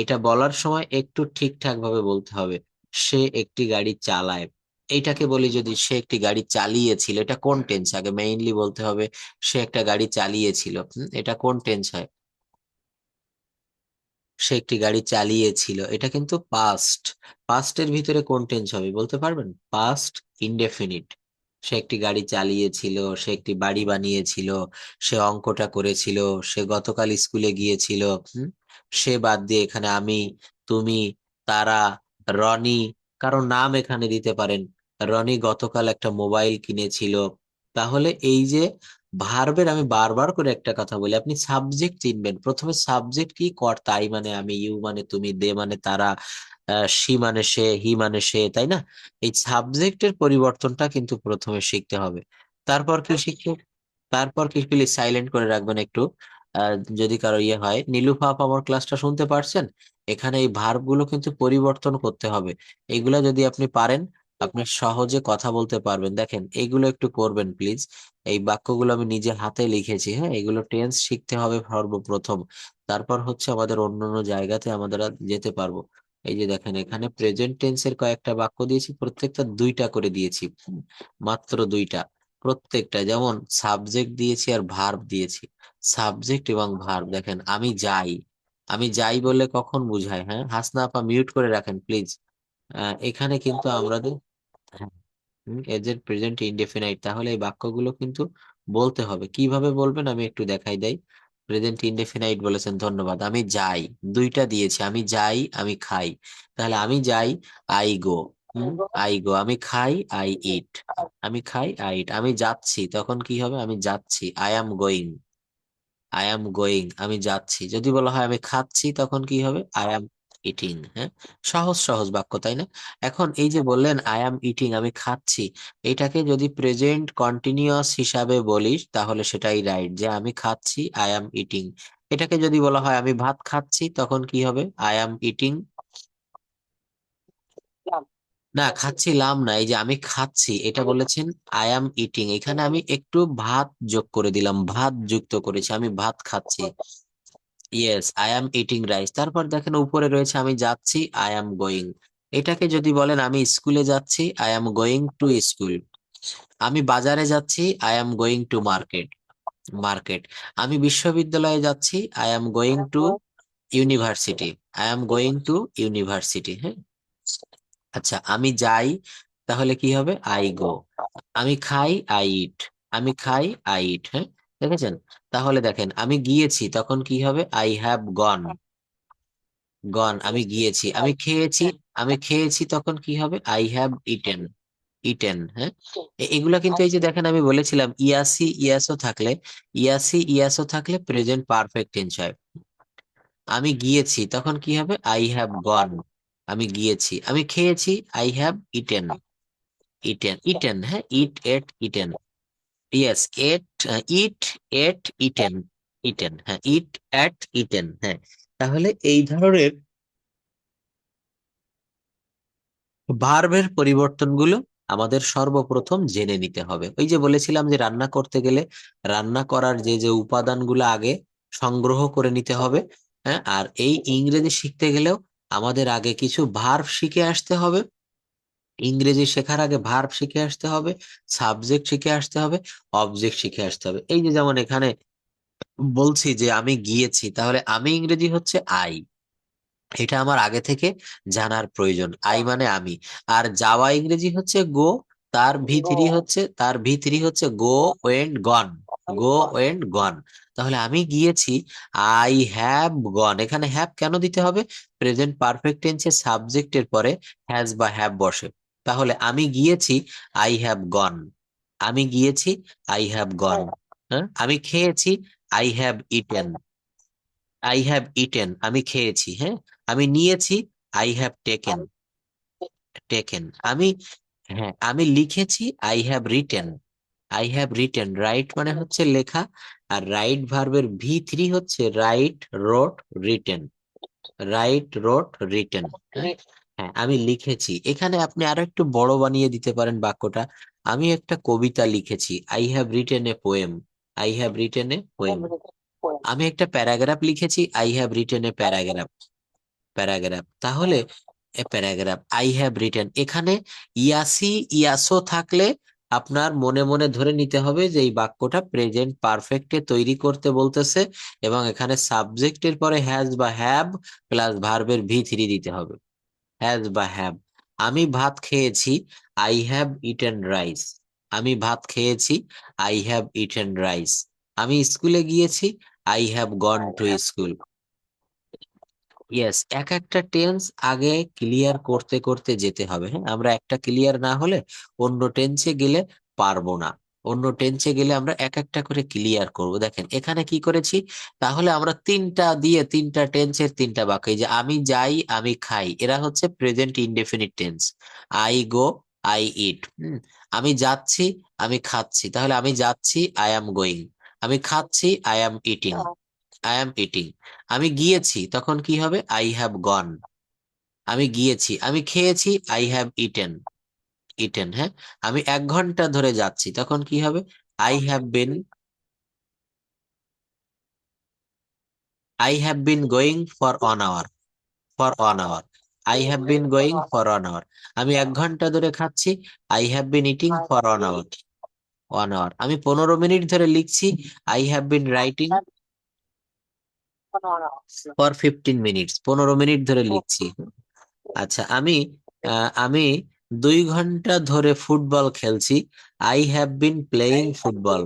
এটা বলার সময় একটু ঠিকঠাক ভাবে বলতে হবে। সে একটি গাড়ি চালায়। এইটাকে বলি যদি সে একটি গাড়ি চালিয়েছিল, এটা কোন টেন্স? আগে মেইনলি বলতে হবে সে একটা গাড়ি চালিয়েছিল। এটা কোন টেন্স হয়? সে একটি গাড়ি চালিয়েছিল, এটা কিন্তু পাস্ট। পাস্টের ভিতরে কোন টেন্স হবে বলতে পারবেন? Past indefinite. সে একটি গাড়ি চালিয়েছিল, সে একটি বাড়ি বানিয়েছিল, সে অঙ্কটা করেছিল, সে গতকাল স্কুলে গিয়েছিল। হুম, সে বাদ দিয়ে এখানে আমি, তুমি, তারা, রনি, কারো নাম এখানে দিতে পারেন। রনি গতকাল একটা মোবাইল কিনেছিল। তাহলে এই যে ভার্বের, আমি বারবার করে একটা কথা বলি, আপনি সাবজেক্ট চিনবেন। প্রথমে সাবজেক্ট কি? কর্তা, আই মানে আমি, ইউ মানে তুমি, দে মানে তারা, সি মানে সে, হি মানে সে, তাই না? এই সাবজেক্টের পরিবর্তনটা কিন্তু প্রথমে শিখতে হবে। তারপর কি শিখতে? তারপর কি, প্লিজ সাইলেন্ট করে রাখবেন একটু। যদি কারো ইয়ে হয়, নীলুফা আপা আমার ক্লাসটা শুনতে পারছেন? এখানে এই ভার্ব গুলো কিন্তু পরিবর্তন করতে হবে। এগুলা যদি আপনি পারেন, আপনি সহজে কথা বলতে পারবেন। দেখেন এইগুলো একটু করবেন প্লিজ। এই বাক্যগুলো আমি নিজে হাতে লিখেছি, হ্যাঁ। এগুলো টেন্স শিখতে হবে সর্বপ্রথম, তারপর হচ্ছে আমাদের অন্যান্য জায়গাতে আমাদের যেতে পারবো। এই যে দেখেন এখানে প্রেজেন্ট টেন্সের কয়েকটা বাক্য দিয়েছি, প্রত্যেকটা দুইটা করে দিয়েছি, মাত্র দুইটা প্রত্যেকটা। যেমন সাবজেক্ট দিয়েছি আর ভার্ব দিয়েছি। সাবজেক্ট এবং ভার্ব দেখেন, আমি যাই। আমি যাই বললে কখন বুঝায়? হ্যাঁ, হাসনা আপা মিউট করে রাখেন প্লিজ। এখানে কিন্তু আমাদের এজের প্রেজেন্ট ইনডেফিনাইট, তাহলে এই বাক্যগুলো কিন্তু বলতে হবে। কিভাবে বলবেন আমি একটু দেখাই দেই। প্রেজেন্ট ইনডেফিনাইট বলেছেন, ধন্যবাদ। আমি যাই, দুইটা দিয়েছি, আমি যাই, আমি খাই। তাহলে আমি যাই, আই গো। I go. আমি খাই, আই ইট। আমি খাই, আই ইট। আমি যাচ্ছি, তখন কি হবে? আমি যাচ্ছি, I am going. I am going, আমি যাচ্ছি। যদি বলা হয় আমি খাচ্ছি, তখন কি হবে? I am eating. হ্যাঁ, সহজ সহজ বাক্য, তাই না? এখন এই যে বললেন আই অ্যাম ইটিং, আমি খাচ্ছি, এটাকে যদি প্রেজেন্ট কন্টিনিউয়াস হিসাবে বলিস তাহলে সেটাই রাইট, যে আমি খাচ্ছি, আই অ্যাম ইটিং। এটাকে যদি বলা হয় আমি ভাত খাচ্ছি, তখন কি হবে? I am eating. না, খাচ্ছিলাম না, এই যে আমি খাচ্ছি এটা বলেছেন আই অ্যাম ইটিং, এখানে আমি একটু ভাত যোগ করে দিলাম, ভাত যুক্ত করেছি, আমি ভাত খাচ্ছি। Yes, I am eating rice. তারপর দেখেন উপরে রয়েছে আমি যাচ্ছি, আই অ্যাম গোয়িং। এটাকে যদি বলেন আমি স্কুলে যাচ্ছি, I am going to school. আমি বাজারে যাচ্ছি, I am going to market. Market. আমি বিশ্ববিদ্যালয়ে যাচ্ছি, I am going to university. I am going to university. হ্যাঁ, আচ্ছা, আমি যাই, তাহলে কি হবে? I go. আমি খাই, আই ইট। আমি খাই, আই ইট। হ্যাঁ, দেখেছেন? তাহলে দেখেন আমি গিয়েছি, তখন কি হবে? আই হ্যাভ গন। গন, আমি গিয়েছি। আমি খেয়েছি, আমি খেয়েছি, তখন কি হবে? I have eaten. ইটেন। হ্যাঁ, এগুলা কিন্তু এই যে দেখেন আমি বলেছিলাম ইয়াসি ইয়াসও থাকলে, ইয়াসি ইয়াসও থাকলে প্রেজেন্ট পারফেক্ট টেন্স হয়। আমি গিয়েছি, তখন কি হবে? আই হ্যাভ গন। আমি গিয়েছি। আমি খেয়েছি, I have eaten. Eaten, eaten. হ্যাঁ, ইট, এট, ইটেন। ইয়েস, এট, ইট, এট, ইটেন। ইটেন, হ্যাঁ, ইট, এট, ইটেন। হ্যাঁ, তাহলে এই ধরনের ভার্বের পরিবর্তনগুলো আমাদের সর্বপ্রথম জেনে নিতে হবে। ওই যে বলেছিলাম যে রান্না করতে গেলে রান্না করার যে যে উপাদানগুলো আগে সংগ্রহ করে নিতে হবে। হ্যাঁ, আর এই ইংরেজি শিখতে গেলেও আমাদের আগে কিছু ভার্ব শিখে আসতে হবে। ইংরেজি শেখার আগে ভার্ব শিখে আসতে হবে, সাবজেক্ট শিখে আসতে হবে, অবজেক্ট শিখে আসতে হবে। এই যে যেমন এখানে বলছি যে আমি গিয়েছি, তাহলে আমি ইংরেজি হচ্ছে আই। এটা আমার আগে থেকে জানার প্রয়োজন। আই মানে আমি। আর যাওয়া ইংরেজি হচ্ছে গো। তার ভি থ্রি হচ্ছে গো, ওয়েন্ট, গন। গো, ওয়েন্ট, গন। তাহলে আমি গিয়েছি, আই হ্যাভ গন। এখানে হ্যাভ কেন দিতে হবে? প্রেজেন্ট পারফেক্ট টেন্সে সাবজেক্টের পরে হ্যাজ বা হ্যাভ বসে। তাহলে আমি গিয়েছি, আই হ্যাভ গন। আমি গিয়েছি, আই হ্যাভ গন। হ্যাঁ, আমি খেয়েছি, I have eaten. I have eaten, আমি খেয়েছি। হ্যাঁ, আমি নিয়েছি, আই হ্যাভ টেকেন। টেকেন। আমি, হ্যাঁ, আমি লিখেছি, I have written. I have written. Write মানে হচ্ছে লেখা, আর রাইট ভার্বের ভি থ্রি হচ্ছে write, wrote, written. Write, wrote, written. হ্যাঁ, হ্যাঁ, আমি লিখেছি। এখানে আপনি আরো একটু বড় বানিয়ে দিতে পারেন বাক্যটা। আমি একটা কবিতা লিখেছি, I have written a poem. I have written a poem. আমি একটা প্যারাগ্রাফ লিখেছি, I have written a paragraph. Paragraph, তাহলে a paragraph. I have written, এখানে ইয়াসি ইয়াসো থাকলে আপনার মনে মনে ধরে নিতে হবে যে এই বাক্যটা প্রেজেন্ট পারফেক্টে তৈরি করতে বলতেছে, এবং এখানে সাবজেক্টের পরে হ্যাজ বা হ্যাভ প্লাস ভার্বের ভি থ্রি দিতে হবে। হ্যাজ বা হ্যাভ। আমি ভাত খেয়েছি, আই হ্যাভ ইটেন রাইস। আমি ভাত খেয়েছি, আই হ্যাভ ইটেন রাইস। আমি স্কুলে গিয়েছি, I have gone to school. Yes, এক একটা টেন্স আগে ক্লিয়ার করতে করতে যেতে হবে। হ্যাঁ, আমরা একটা ক্লিয়ার না হলে অন্য টেন্সে গেলে পারবো না। অন্য টেন্সে গেলে আমরা এক একটা করে ক্লিয়ার করব। দেখেন এখানে কি করেছি, তাহলে আমরা তিনটা দিয়ে তিনটা টেন্সের তিনটা বাক্য, এই যে আমি যাই, আমি খাই, এরা হচ্ছে present indefinite tense. I go, I eat. আমি যাচ্ছি, আমি খাচ্ছি, তাহলে আমি যাচ্ছি, আই অ্যাম গোয়িং। আমি খাচ্ছি, I am eating. I am eating. আমি গিয়েছি, তখন কি হবে? আই হ্যাভ গন। আমি গিয়েছি, আমি খেয়েছি, আই হ্যাভ ইটেন। ইটেন, হ্যাঁ। আমি 1 ঘন্টা ধরে যাচ্ছি, তখন কি হবে? I have been, I have been going for 1 hour. For 1 hour, I have been going for 1 hour. আমি 1 ঘন্টা ধরে খাচ্ছি, I have been eating for 1 hour. 1 hour. আমি 15 মিনিট ধরে লিখছি, I have been writing for 15 minutes. 15 minute ধরে লিখছি। আচ্ছা, আমি 2 ঘন্টা ধরে ফুটবল খেলছি, I have been playing football.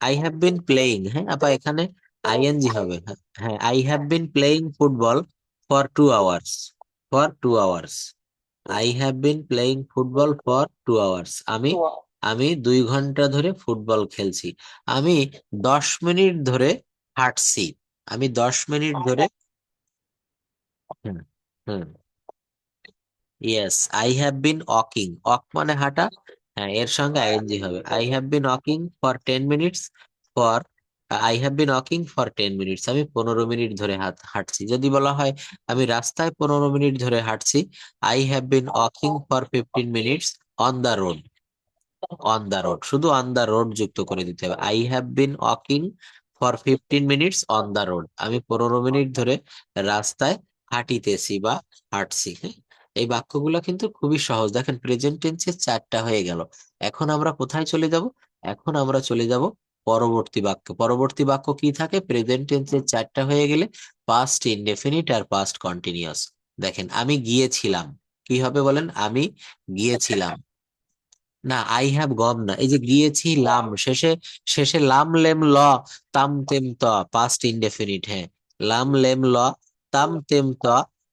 I have been playing, হ্যাঁ আপা, এখানে আইএনজি হবে। হ্যাঁ, হ্যাঁ, I have been playing football for 2 hours. For 2 hours, I have been playing football for 2 hours. আমি 2 ঘন্টা ধরে ফুটবল খেলছি। আমি 10 মিনিট ধরে হাঁটছি। আমি 10 মিনিট ধরে, hmm, hmm, yes, I have been walking. Walk মানে হাঁটা, হ্যাঁ, এর সঙ্গে আইএনজি হবে। I have been walking for 10 minutes. For, I have been walking for 10 minutes. আমি 15 মিনিট ধরে হাঁটছি। যদি বলা হয় আমি রাস্তায় 15 মিনিট ধরে হাঁটছি, I have been walking for 15 minutes on the road. On the road, শুধু অন দা রোড যুক্ত করে দিতে হবে। I have been walking for 15 minutes on the road. আমি 15 মিনিট ধরে রাস্তায় হাঁটিতেছি বা হাঁটছি, হ্যাঁ। এই বাক্যগুলো কিন্তু খুবই সহজ। দেখেন, প্রেজেন্ট টেন্সে 4টা হয়ে গেল। এখন আমরা কোথায় চলে যাব? এখন আমরা চলে যাব পরবর্তী বাক্য। পরবর্তী বাক্য কি থাকে? প্রেজেন্ট টেন্সে 4টা হয়ে গেলে পাস্ট ইনডেফিনিট আর পাস্ট কন্টিনিউয়াস। দেখেন, আমি গিয়েছিলাম, কি হবে বলেন? আমি গিয়েছিলাম। না, আই হ্যাভ গম না, এই যে গিয়েছিলাম, শেষে, শেষে লাম লেম ল তাম তেম ত, পাস্ট ইনডেফিনিট, হ্যাঁ। লাম লেম ল তাম তেম ত,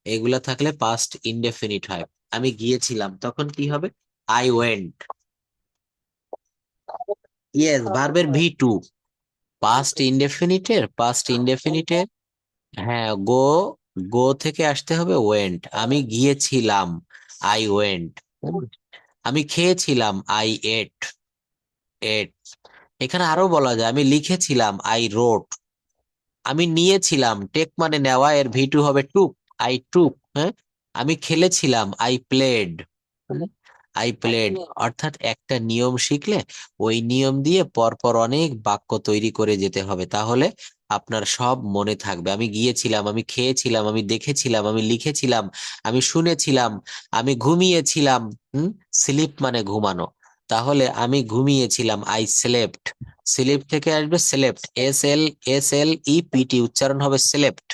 এগুলা থাকলে পাস্ট ইনডেফিনিট হয়। আমি গিয়েছিলাম, তখন কি হবে? I went. ইয়েস, ভার্বের V2। পাস্ট ইনডেফিনিটের, হ্যাঁ, গো, গো থেকে আসতে হবে ওয়েন্ট। আমি গিয়েছিলাম, আই ওয়েন্ট। আমি খেয়েছিলাম, আই এট। এট। এখানে আরো বলা যায়, আমি লিখেছিলাম, আই রোট। আমি নিয়েছিলাম, টেক মানে নেওয়া, এর V2 হবে টুক। আই টুক, হ্যাঁ। আমি খেলেছিলাম, আই প্লেড। I played. অর্থাৎ একটা নিয়ম শিখলে ওই নিয়ম দিয়ে পরপর অনেক বাক্য তৈরি করে যেতে হবে, তাহলে আপনার সব মনে থাকবে। আমি গিয়েছিলাম, আমি খেয়েছিলাম, আমি দেখেছিলাম, আমি লিখেছিলাম, আমি শুনেছিলাম, আমি ঘুমিয়েছিলাম। স্লিপ মানে ঘুমানো। তাহলে আমি ঘুমিয়েছিলাম, আই স্লেপ্ট। স্লিপ থেকে আসবে স্লেপ্ট, SLEPT, উচ্চারণ হবে স্লেপ্ট।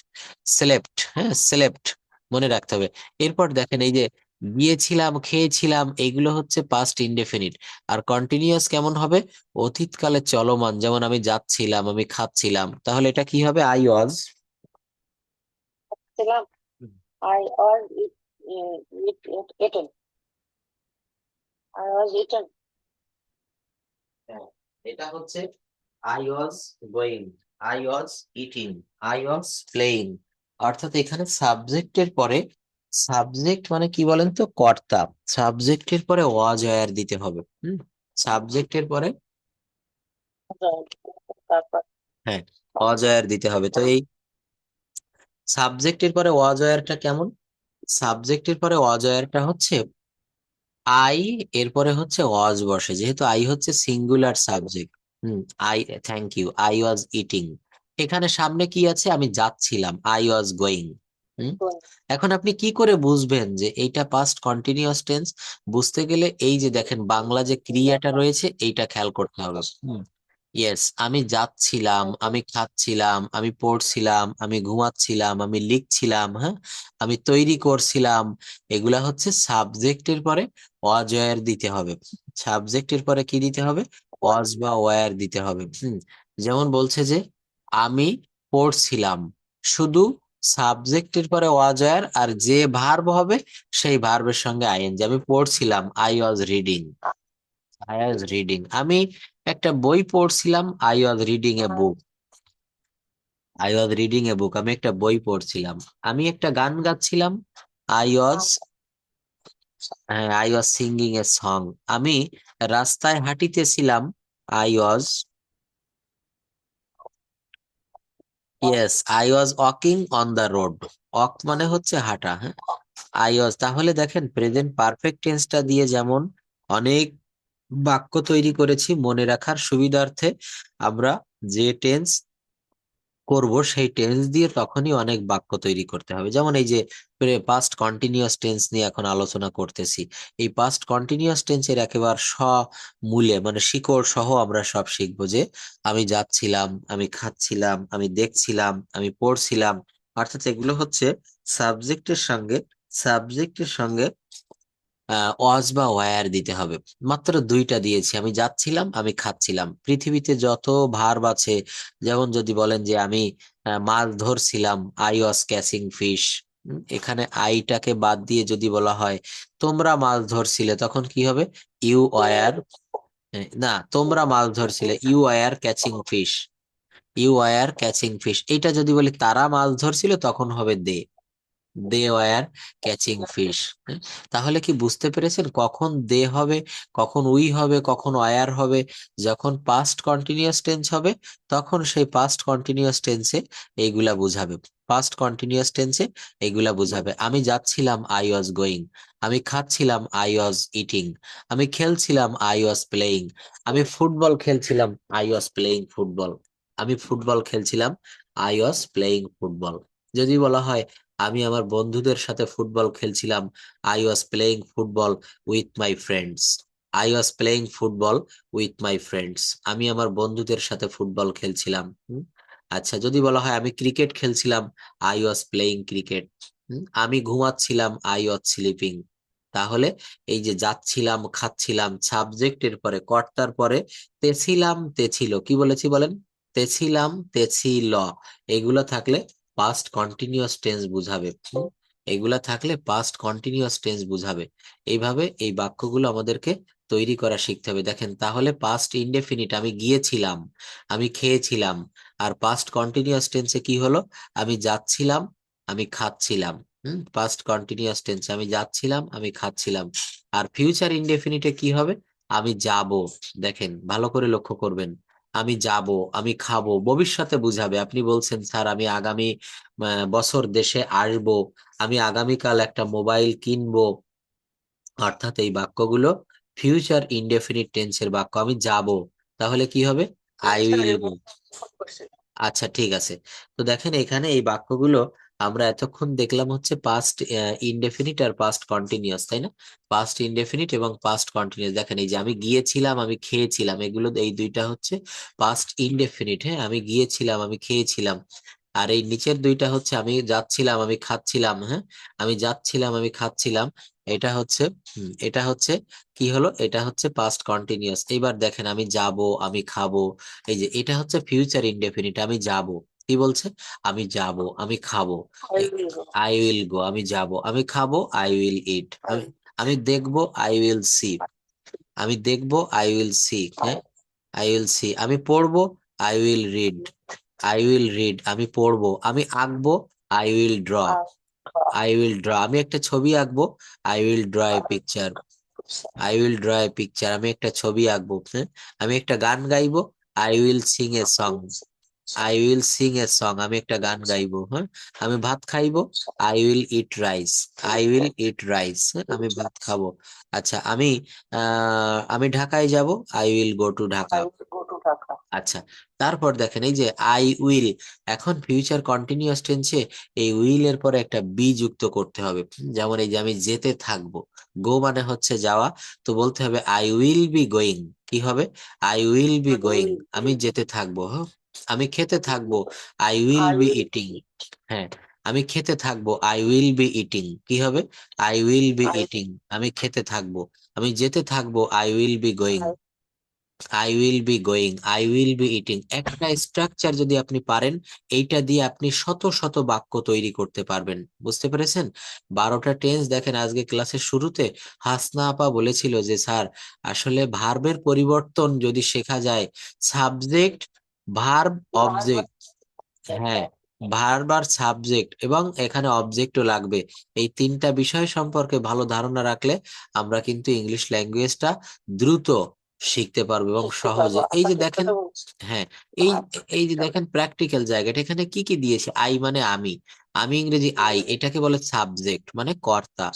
স্লেপ্ট, হ্যাঁ, স্লেপ্ট, মনে রাখতে হবে। এরপর দেখেন, এই যে গিয়েছিলাম, খেয়েছিলাম, এগুলো হচ্ছে পাস্ট ইনডেফিনিট। আর কন্টিনিউয়াস কেমন হবে? অতীতকালে চলমান, যেমন আমি যাচ্ছিলাম, আমি খাচ্ছিলাম, তাহলে এটা কি হবে? I was. I was eaten. I was eaten. এটা হচ্ছে I was going, I was eating, I was playing. অর্থাৎ এখানে সাবজেক্টের পরে, সাবজেক্ট মানে কি বলেন তো? কর্তা। সাবজেক্টের পরে ওয়াজ ওয়্যার দিতে হবে। সাবজেক্টের পরে, তারপর হ্যাঁ, ওয়াজ ওয়্যার দিতে হবে। তো এই সাবজেক্টের পরে ওয়াজ ওয়্যারটা কেমন? সাবজেক্টের পরে ওয়াজ ওয়্যারটা হচ্ছে আই, এরপরে হচ্ছে ওয়াজ বসে, যেহেতু আই হচ্ছে singular subject. I, thank you, I was eating. এখানে সামনে কি আছে? আমি যাচ্ছিলাম, আই ওয়াজ গোয়িং। এখন আপনি কি করে বুঝবেন যে এইটা পাস্ট কন্টিনিউয়াস টেন্স? বুঝতে গেলে এই যে দেখেন, বাংলা যে ক্রিয়াটা রয়েছে এইটা খেয়াল করতে হবে। ইয়েস, আমি যাচ্ছিলাম, আমি খাচ্ছিলাম, আমি পড়ছিলাম, আমি ঘুমাচ্ছিলাম, আমি লিখছিলাম, হ্যাঁ, আমি তৈরি করছিলাম। এগুলা হচ্ছে সাবজেক্টের পরে ওয়াজ ওয়্যার দিতে হবে। সাবজেক্টের পরে কি দিতে হবে? ওয়াজ বা ওয়্যার দিতে হবে। যেমন বলছে যে আমি পড়ছিলাম, শুধু সাবজেক্টের পরে ওয়াজ ওয়্যার, আর যে ভার্ব হবে সেই ভার্বের সঙ্গে আইএনজি। আমি পড়ছিলাম, I was reading. I was reading. আমি একটা বই পড়ছিলাম, I was reading a book. I was reading a book, আমি একটা বই পড়ছিলাম। আমি একটা গান গাচ্ছিলাম, আই ওয়াজ, হ্যাঁ, I was singing a song. আমি রাস্তায় হাঁটিতেছিলাম, I was, yes, I was walking on the road. Walk মানে হচ্ছে হাঁটা, হ্যাঁ। আই ওয়াজ, তাহলে দেখেন প্রেজেন্ট পারফেক্ট টেন্সটা দিয়ে যেমন অনেক বাক্য তৈরি করেছি, মনে রাখার সুবিধার্থে আমরা যে টেন্স করব সেই টেন্স দিয়ে তখনই অনেক বাক্য তৈরি করতে হবে। যেমন এই যে পাস্ট কন্টিনিউয়াস টেন্স নিয়ে এখন আলোচনা করতেছি, এই পাস্ট কন্টিনিউয়াস টেন্সের একেবারে মূলে মানে শিকড় সহ আমরা সব শিখবো যে আমি যাচ্ছিলাম, আমি খাচ্ছিলাম, আমি দেখছিলাম, আমি পড়ছিলাম। অর্থাৎ এগুলো হচ্ছে সাবজেক্টের সঙ্গে সাবজেক্টের সঙ্গে ওয়াজ বা ওয়্যার দিতে হবে। মাত্র দুইটা দিয়েছি, আমি যাচ্ছিলাম, আমি খাচ্ছিলাম। পৃথিবীতে যত ভার্ব আছে, যেমন যদি বলেন যে আমি মাছ ধরছিলাম, আই ওয়াজ ক্যাচিং ফিশ, এখানে আইটাকে বাদ দিয়ে যদি বলা হয় তোমরা মাছ ধরছিলে, তখন কি হবে? ইউ ওয়্যার, না, তোমরা মাছ ধরছিলে, you were catching fish. You were catching fish, এইটা যদি বলি তারা মাছ ধরছিল, তখন হবে they, they were catching fish. তাহলে কি বুঝতে পেরেছেন কখন দে হবে, কখন উই হবে, কখন ওয়ার হবে? যখন পাস্ট কন্টিনিউয়াস টেন্স হবে তখন সেই পাস্ট কন্টিনিউয়াস টেন্সে এইগুলা বুঝাবে। পাস্ট কন্টিনিউয়াস টেন্সে এইগুলা বুঝাবে। আমি যাচ্ছিলাম, আই ওয়াজ গোয়িং। আমি খাচ্ছিলাম, আই ওয়াজ ইটিং। আমি খেলছিলাম, আই ওয়াজ প্লেয়িং। আমি ফুটবল খেলছিলাম, আই ওয়াজ প্লেয়িং ফুটবল। আমি ফুটবল খেলছিলাম, আই ওয়াজ প্লেয়িং ফুটবল। যদি বলা হয় আমি আমার বন্ধুদের সাথে ফুটবল খেলছিলাম, I was playing football with my friends. I was playing football with my friends, আমি আমার বন্ধুদের সাথে ফুটবল খেলছিলাম। আচ্ছা, যদি বলা হয় আমি ক্রিকেট খেলছিলাম, আই ওয়াজ প্লেইং ক্রিকেট। আমি ঘুমাচ্ছিলাম, আই ওয়াজ স্লিপিং। তাহলে এই যে যাচ্ছিলাম, খাচ্ছিলাম, সাবজেক্টের পরে কর্তার পরে তেছিলাম, তেছিল, কি বলেছি বলেন? তেছিলাম, তেছিল, এগুলো থাকলে পাস্ট কন্টিনিউয়াস টেন্স বুঝাবে। এগুলা থাকলে পাস্ট কন্টিনিউয়াস টেন্স বুঝাবে। এইভাবে এই বাক্যগুলো আমাদেরকে তৈরি করা শিখতে হবে। দেখেন তাহলে পাস্ট ইনডেফিনিট আমি গিয়েছিলাম, আমি খেয়েছিলাম। আর পাস্ট কন্টিনিউয়াস টেন্সে কি হলো? আমি যাচ্ছিলাম, আমি খাচ্ছিলাম। পাস্ট কন্টিনিউয়াস টেন্সে আমি যাচ্ছিলাম, আমি খাচ্ছিলাম। আর ফিউচার ইনডেফিনিটে কি হবে? আমি যাব। দেখেন ভালো করে লক্ষ্য করবেন, আমি যাব, আমি খাবো, ভবিষ্যতে বুঝাবে। আপনি বলছেন স্যার আমি আগামী বছর দেশে আসবো, আমি আগামীকাল একটা মোবাইল কিনবো। অর্থাৎ এই বাক্যগুলো ফিউচার ইনডেফিনিট টেন্সের বাক্য। আমি যাব, তাহলে কি হবে? I will go. আচ্ছা ঠিক আছে। তো দেখেন এখানে এই বাক্যগুলো আমরা এতক্ষণ দেখলাম হচ্ছে পাস্ট ইনডেফিনিট আর পাস্ট কন্টিনিউয়াস, তাই না? পাস্ট ইনডেফিনিট এবং পাস্ট কন্টিনিউয়াস। দেখেন এই যে আমি গিয়েছিলাম, আমি খেয়েছিলাম, এগুলো এই দুইটা হচ্ছে পাস্ট ইনডেফিনিট। হ্যাঁ, আমি গিয়েছিলাম, আমি খেয়েছিলাম। আর এই নিচের দুইটা হচ্ছে আমি যাচ্ছিলাম, আমি খাচ্ছিলাম। হ্যাঁ, আমি যাচ্ছিলাম, আমি খাচ্ছিলাম। এটা হচ্ছে এটা হচ্ছে কি হলো? এটা হচ্ছে পাস্ট কন্টিনিউয়াস। এবার দেখেন আমি যাব, আমি খাবো, এই যে এটা হচ্ছে ফিউচার ইনডেফিনিট। আমি যাব, কি বলছে? আমি যাব, আমি খাবো। আই উইল গো, আমি যাব, আমি খাবো, আই উইল ইট। আমি আমি দেখবো, আই উইল সি। আমি দেখবো, আই উইল সি। হ্যাঁ, আই উইল সি। আমি পড়বো, I will read. I will read, আমি পড়বো। আমি আঁকবো, I will draw. I will draw, আমি একটা ছবি আঁকবো, I will draw a picture. I will draw a picture, আমি একটা ছবি আঁকবো। হ্যাঁ, আমি একটা গান গাইবো, I will sing a song. I will sing a song, আমি একটা গান গাইবো। হ্যাঁ, আমি ভাত খাইবো, I will eat rice. I will eat rice, আমি ভাত খাবো। আচ্ছা, আমি ঢাকায় যাব, I will go to Dhaka. আচ্ছা, তারপর দেখেন এই যে আই উইল, এখন ফিউচার কন্টিনিউয়াস টেন্সে এই উইল এর পরে একটা বি যুক্ত করতে হবে। যেমন এই যে আমি যেতে থাকবো, গো মানে হচ্ছে যাওয়া, তো বলতে হবে আই উইল বি গোয়িং। কি হবে? আই উইল বি গোয়িং, আমি যেতে থাকবো। হ্যাঁ, আমি খেতে থাকবো, আই উইল বি ইটিং। হ্যাঁ, আমি খেতে থাকবো, আই উইল বি ইটিং। কি হবে? আই উইল বি ইটিং, আমি খেতে থাকবো। আমি যেতে থাকবো, I will be going. I will be going, I will be eating. একটা স্ট্রাকচার যদি আপনি পারেন, এইটা দিয়ে আপনি শত শত বাক্য তৈরি করতে পারবেন। বুঝতে পেরেছেন? 12টা টেন্স দেখেন আজকে ক্লাসের শুরুতে হাসনা আপা বলেছিল যে স্যার আসলে ভার্বের পরিবর্তন যদি শেখা যায়, সাবজেক্ট, ভার্ব, অবজেক্ট। হ্যাঁ, ভার্ব আর সাবজেক্ট এবং এখানে অবজেক্টও লাগবে। এই তিনটা বিষয় সম্পর্কে ভালো ধারণা রাখলে আমরা কিন্তু ইংলিশ ল্যাঙ্গুয়েজটা দ্রুত শিখতে পারবো এবং শিখতে পারবো। সহজে। এই আপা যে ঠিক দেখেন, কথা বলছেন। হ্যাঁ, এই এই যে আচ্ছা। দেখেন প্র্যাকটিক্যাল জায়গাটা, এখানে কি কি দিয়েছে? আই মানে আমি, আমি ইংরেজি আই, এটাকে বলে সাবজেক্ট মানে কর্তা।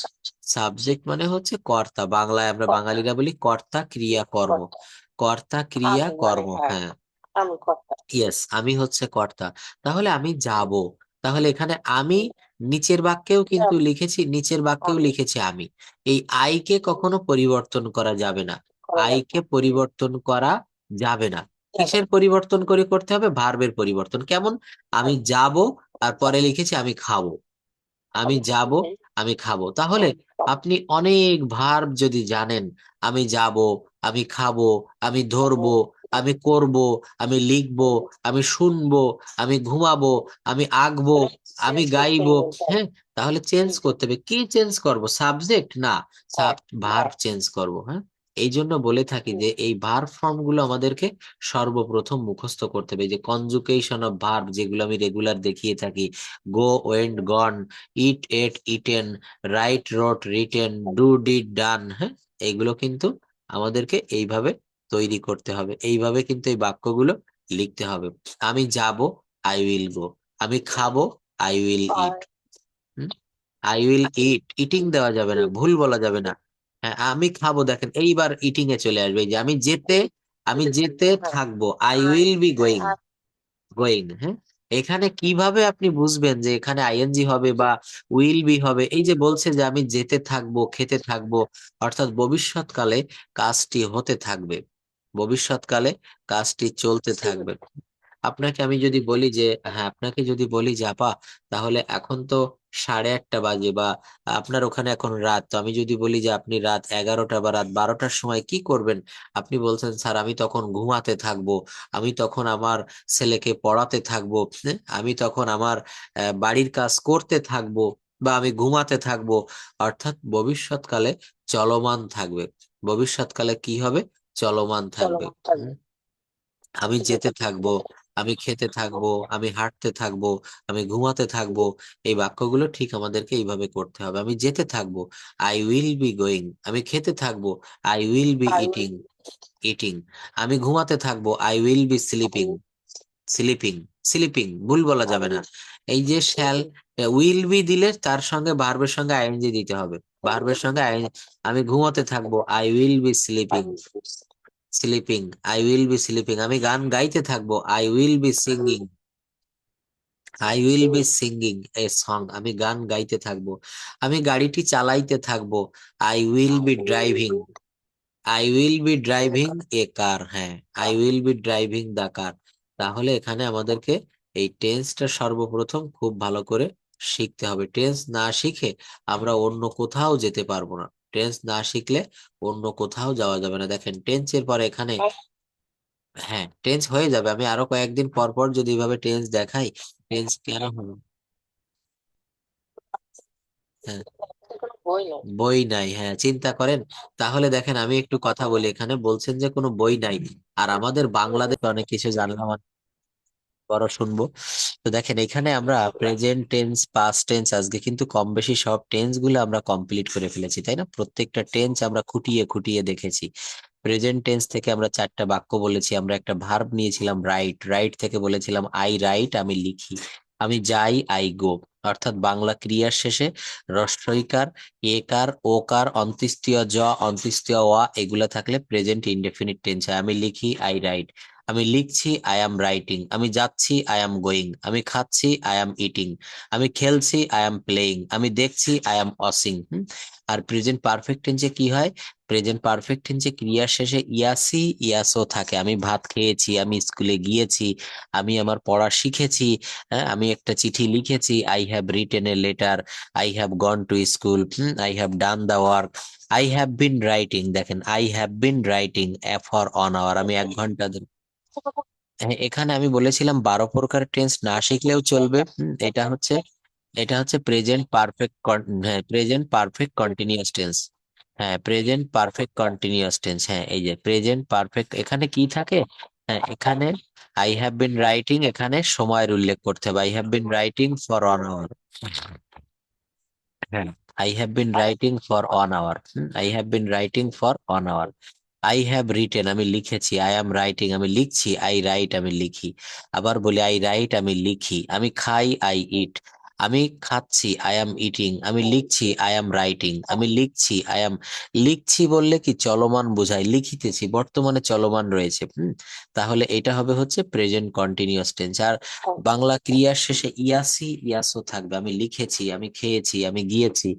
সাবজেক্ট মানে হচ্ছে কর্তা, বাংলায় আমরা কর্তা। বাঙালিরা বলি কর্তা ক্রিয়া কর্ম। কর্তা। কর্তা ক্রিয়া আমি মানে কর্ম, হ্যাঁ, হ্যাঁ, আমি কর্তা। ইয়েস, আমি হচ্ছে কর্তা। তাহলে আমি যাব, তাহলে এখানে আমি নিচের বাক্যেও কিন্তু যাব। লিখেছি, নিচের বাক্যেও আমি লিখেছি আমি। এই আই কে কখনো পরিবর্তন করা যাবে না, করা আই যাবে কে না। পরিবর্তন করা যাবে না। যাবে কিসের না। পরিবর্তন করে করতে হবে? ভার্বের পরিবর্তন। কেমন? আমি ভালো। যাব আর পরে লিখেছি আমি খাবো, আমি খাবো। যাব, হুম, আমি খাবো। তাহলে খাবো। আপনি অনেক ভার্ব যদি জানেন, আমি যাব, আমি খাবো, আমি খাবো। ধরবো, আমি করব, আমি লিখবো, আমি শুনবো, আমি ঘুমাবো, আমি আঁকবো, আমি চেঞ্জ করতে গাইবো, বলতে হবে। হ্যাঁ, তাহলে চেঞ্জ করতে হবে। কি চেঞ্জ করব? সাবজেক্ট না, ভার্ব। ভার্ব চেঞ্জ করব, হ্যাঁ। এই জন্য বলে থাকি যে এই ভার্ব ফর্ম গুলো আমাদেরকে সর্বপ্রথম মুখস্থ করতে হবে। এই যে কনজুগেশন অফ ভার্ব, যেগুলো আমি রেগুলার দেখিয়ে থাকি, go, went, gone, eat, ate, eaten, write, wrote, written, do, did, done, হ্যাঁ, এইগুলো কিন্তু আমাদেরকে এইভাবে তৈরি করতে হবে, এইভাবে কিন্তু এই বাক্যগুলো লিখতে হবে। আমি যাব, আই উইল গো। আমি খাবো, আই উইল আর eat. I will eat, eating দেওয়া যাবে না, ভুল বলা যাবে না। হ্যাঁ, আমি খাবো, দেখেন এইবার ইটিং এ চলে আসবে। এই যে আমি যেতে হ্যাঁ, থাকবো, I I will be going, are going, হ্যাঁ। এখানে কিভাবে আপনি বুঝবেন যে এখানে আইএনজি হবে বা উইল বি হবে? এই যে বলছে যে আমি যেতে থাকবো, খেতে থাকবো, অর্থাৎ ভবিষ্যৎকালে কাজটি হতে থাকবে, ভবিষ্যৎকালে কাজটি চলতে থাকবে। আপনাকে আমি যদি বলি যে, হ্যাঁ, আপনাকে যদি বলি যে আপা, তাহলে এখন তো 8:30 বাজে, বা আপনার ওখানে এখন রাত, তো আমি যদি বলি যে আপনি রাত 11টা বা রাত 12টার সময় কি করবেন? আপনি বলছেন, স্যার আমি তখন ঘুমাতে থাকবো, আমি তখন আমার ছেলেকে পড়াতে থাকবো, হ্যাঁ? আমি তখন আমার বাড়ির কাজ করতে থাকবো, বা আমি ঘুমাতে থাকবো। অর্থাৎ ভবিষ্যৎকালে চলমান থাকবে, ভবিষ্যৎকালে কি হবে? চলমান থাকবে। চলমান থাকবে। হুম? আমি যেতে থাকবো, আমি খেতে থাকবো, আমি হাঁটতে থাকবো, আমি ঘুমাতে থাকবো। এই বাক্যগুলো ঠিক আমাদেরকে এইভাবে করতে হবে। আমি যেতে থাকবো, আই উইল বি গোয়িং। আমি খেতে থাকবো, I will B I will. Eating, eating. আমি ঘুমাতে থাকবো, I will be sleeping, sleeping, sleeping, ভুল বলা যাবে না। এই যে শ্যাল, উইল বি দিলে তার সঙ্গে ভার্বের সঙ্গে আইএনজি দিতে হবে, ভার্বের সঙ্গে আমি ঘুমাতে থাকবো, I will be sleeping, sleeping, I will be sleeping. আমি গান গাইতে থাকবো, I will be singing, I will be singing a song. আমি গান গাইতে থাকবো। আমি গাড়িটি চালাইতে থাকবো, I will be driving, I will be driving a car, হ্যাঁ, I will be driving the car. তাহলে এখানে আমাদেরকে এই টেন্সটা সর্বপ্রথম খুব ভালো করে শিখতে হবে। টেন্স না শিখে আমরা অন্য কোথাও যেতে পারবো না, টেন্স না শিখলে অন্য কোথাও যাওয়া যাবে না। দেখেন টেন্সের পরে এখানে, হ্যাঁ, টেন্স হয়ে যাবে। আমি আরো কয়েকদিন পর পর যদি এভাবে টেন্স দেখাই, টেন্স কেন হবে? হ্যাঁ, কোনো বই নেই। বই নাই, হ্যাঁ, চিন্তা করেন। তাহলে দেখেন আমি একটু কথা বলি, এখানে বলছেন যে কোনো বই নাই, আর আমাদের বাংলাদেশে অনেক কিছু জানলাম, বড় শুনবো। তো দেখেন এখানে আমরা প্রেজেন্ট টেন্স, পাস্ট টেন্স, আজকে কিন্তু কম বেশি সব টেন্স গুলো আমরা কমপ্লিট করে ফেলেছি, তাই না? প্রত্যেকটা টেন্স আমরা খুঁটিয়ে খুঁটিয়ে দেখেছি। প্রেজেন্ট টেন্স থেকে আমরা 4টা বাক্য বলেছি, আমরা একটা ভার্ব নিয়েছিলাম রাইট, রাইট থেকে বলেছিলাম আই রাইট, আমি লিখি, আমি যাই, আই গো। অর্থাৎ বাংলা ক্রিয়ার শেষে রস্বইকার, একার, ওকার, অন্ত্যেষ্টিয় জ, অন্ত্যেষ্টিয় অ এগুলা থাকলে প্রেজেন্ট ইনডেফিনিট টেন্স হয়। আমি লিখি, আই রাইট, আমি লিখছি, আই অ্যাম রাইটিং, আমি যাচ্ছি, আই অ্যাম গোয়িং, আমি খাচ্ছি, আই অ্যাম ইটিং, আমি খেলছি, আই অ্যাম প্লেইং, আমি দেখছি, আই অ্যাম ওয়াচিং। আর প্রেজেন্ট পারফেক্ট টেন্সে কি হয়? প্রেজেন্ট পারফেক্ট টেন্সে ক্রিয়ার শেষে ইয়াসি, ইয়াসও থাকে। আমি ভাত খেয়েছি, আমি স্কুলে গিয়েছি, আমি আমার পড়া শিখেছি, হ্যাঁ, আমি একটা চিঠি লিখেছি, I have written a letter, I have gone to school, I have done the work, I have been writing. দেখেন I have been writing for an hour, আমি 1 ঘন্টা ধরে। হ্যাঁ, এখানে আমি বলেছিলাম 12 প্রকার টেন্স না শিখলেও চলবে। এটা হচ্ছে প্রেজেন্ট পারফেক্ট, হ্যাঁ, প্রেজেন্ট পারফেক্ট কন্টিনিউয়াস টেন্স। হ্যাঁ, প্রেজেন্ট পারফেক্ট কন্টিনিউয়াস টেন্স, হ্যাঁ, এই যে প্রেজেন্ট পারফেক্ট, এখানে কি থাকে? হ্যাঁ, এখানে আই হ্যাভ বিন রাইটিং, এখানে সময়ের উল্লেখ করতে হবে, I have been writing for an hour. হ্যাঁ, I have been writing for an hour, I have been writing for an hour. I have written আমি লিখেছি, আই অ্যাম রাইটিং আমি লিখছি, আই রাইট আমি লিখি। আবার বলি আই রাইট আমি লিখি, আমি খাই আই ইট, আমি খাচ্ছি আই অ্যাম ইটিং, আমি লিখছি আই অ্যাম রাইটিং, আমি লিখছি আই অ্যাম। লিখছি বললে কি চলমান বোঝায়, লিখিতেছি বর্তমানে চলমান রয়েছে। তাহলে এটা হবে হচ্ছে প্রেজেন্ট কন্টিনিউয়াস টেন্স। আর বাংলা ক্রিয়ার শেষে ইয়াসি ইয়াসও থাকবে, আমি লিখেছি, আমি খেয়েছি, আমি গিয়েছি,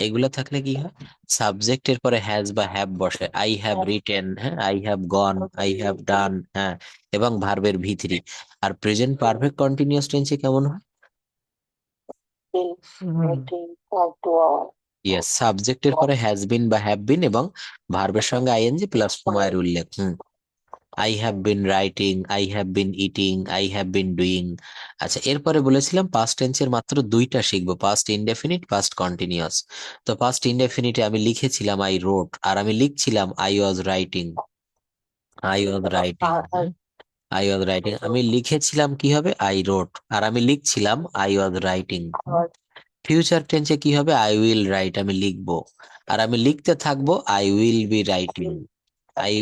এগুলা থাকলে কি হয়, সাবজেক্টের পরে হ্যাজ বা হ্যাভ বসে। আই হ্যাভ রিটেন, হ্যাঁ, I have gone, I have ডান, হ্যাঁ, এবং ভার্বের ভি থ্রি। আর প্রেজেন্ট পারফেক্ট কন্টিনিউয়াস টেন্সে কেমন হয়? ইয়েস, সাবজেক্টের পরে হ্যাজ বিন বা হ্যাভ বিন এবং ভার্বের সঙ্গে আইএনজি প্লাস সময়ের উল্লেখ। I have been writing, I have been eating, I have been doing. আচ্ছা, এরপরে বলেছিলাম পাস্ট টেন্সের মাত্র দুইটা শিখবো, পাস্ট ইনডেফিনিট, পাস্ট কন্টিনিউয়াস। তো পাস্ট ইনডেফিনিটে আমি লিখেছিলাম আই রোট, আর আমি লিখছিলাম I was writing, I was writing, I was writing. আমি লিখেছিলাম কি হবে, আই রোট, আর আমি লিখছিলাম আই ওয়াজ রাইটিং। ফিউচার টেন্সে কি হবে, আই উইল রাইট আমি লিখবো, আর আমি লিখতে থাকবো I will B writing, I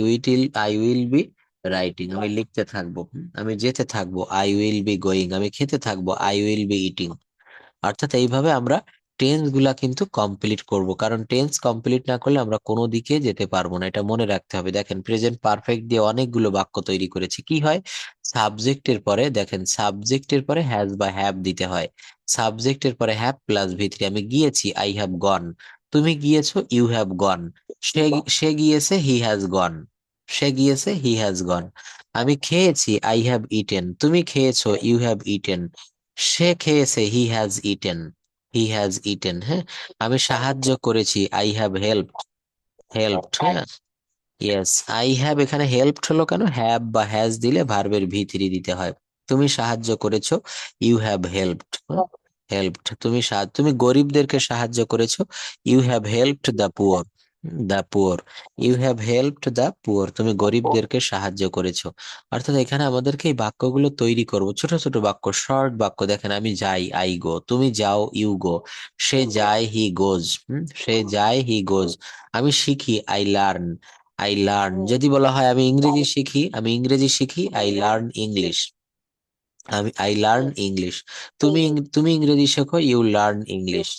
will B writing আমি লিখতে থাকবো। আমি যেতে থাকবো আই উইল বি গোয়িং, আমি খেতে থাকবো আই উইল বি ইটিং। অর্থাৎ এইভাবে আমরা টেন্স গুলা কিন্তু কমপ্লিট করব, কারণ টেন্স কমপ্লিট না করলে আমরা কোনো দিকে যেতে পারবো না, এটা মনে রাখতে হবে। দেখেন প্রেজেন্ট পারফেক্ট দিয়ে অনেকগুলো বাক্য তৈরি করেছি, কি হয়, সাবজেক্টের পরে দেখেন, সাবজেক্টের পরে হ্যাজ বা হ্যাভ দিতে হয়, সাবজেক্টের পরে হ্যাভ প্লাস ভি থ্রি। আমি গিয়েছি আই হ্যাভ গন, তুমি গিয়েছো ইউ হ্যাভ গন, সে সে গিয়েছে হি হ্যাজ গন, সে গিয়েছে হি হ্যাজ গন। আমি খেয়েছি আই হ্যাভ ইটেন, তুমি খেয়েছো ইউ হ্যাভ ইটেন, সে খেয়েছে he has eaten, he has eaten. হ্যাঁ, আমি সাহায্য করেছি আই হ্যাভ হেল্পড, হেল্পড, হ্যাঁ। ইয়েস, আই হ্যাভ এখানে হেল্পড হলো কেন, হ্যাভ বা হ্যাজ দিলে ভার্বের ভি থ্রি দিতে হয়। তুমি সাহায্য করেছো, ইউ হ্যাভ হেল্পড, হেল্পড। তুমি গরিবদেরকে সাহায্য করেছো, you have helped the poor, the poor, you have helped the poor, তুমি গরিবদেরকে সাহায্য করেছো। অর্থাৎ এখানে আমাদেরকে এই বাক্যগুলো তৈরি করব, ছোট ছোট বাক্য, শর্ট বাক্য। দেখেন আমি যাই আই গো, তুমি যাও ইউ গো, সে যায় হি গোজ, সে যায় হি গোজ, আমি শিখি আই লার্ন, আই লার্ন। যদি বলা হয় আমি ইংরেজি শিখি, আমি ইংরেজি শিখি, I learn English, I learn English. তুমি ইংরেজি শেখো, ইউ লার্ন ইংলিশ।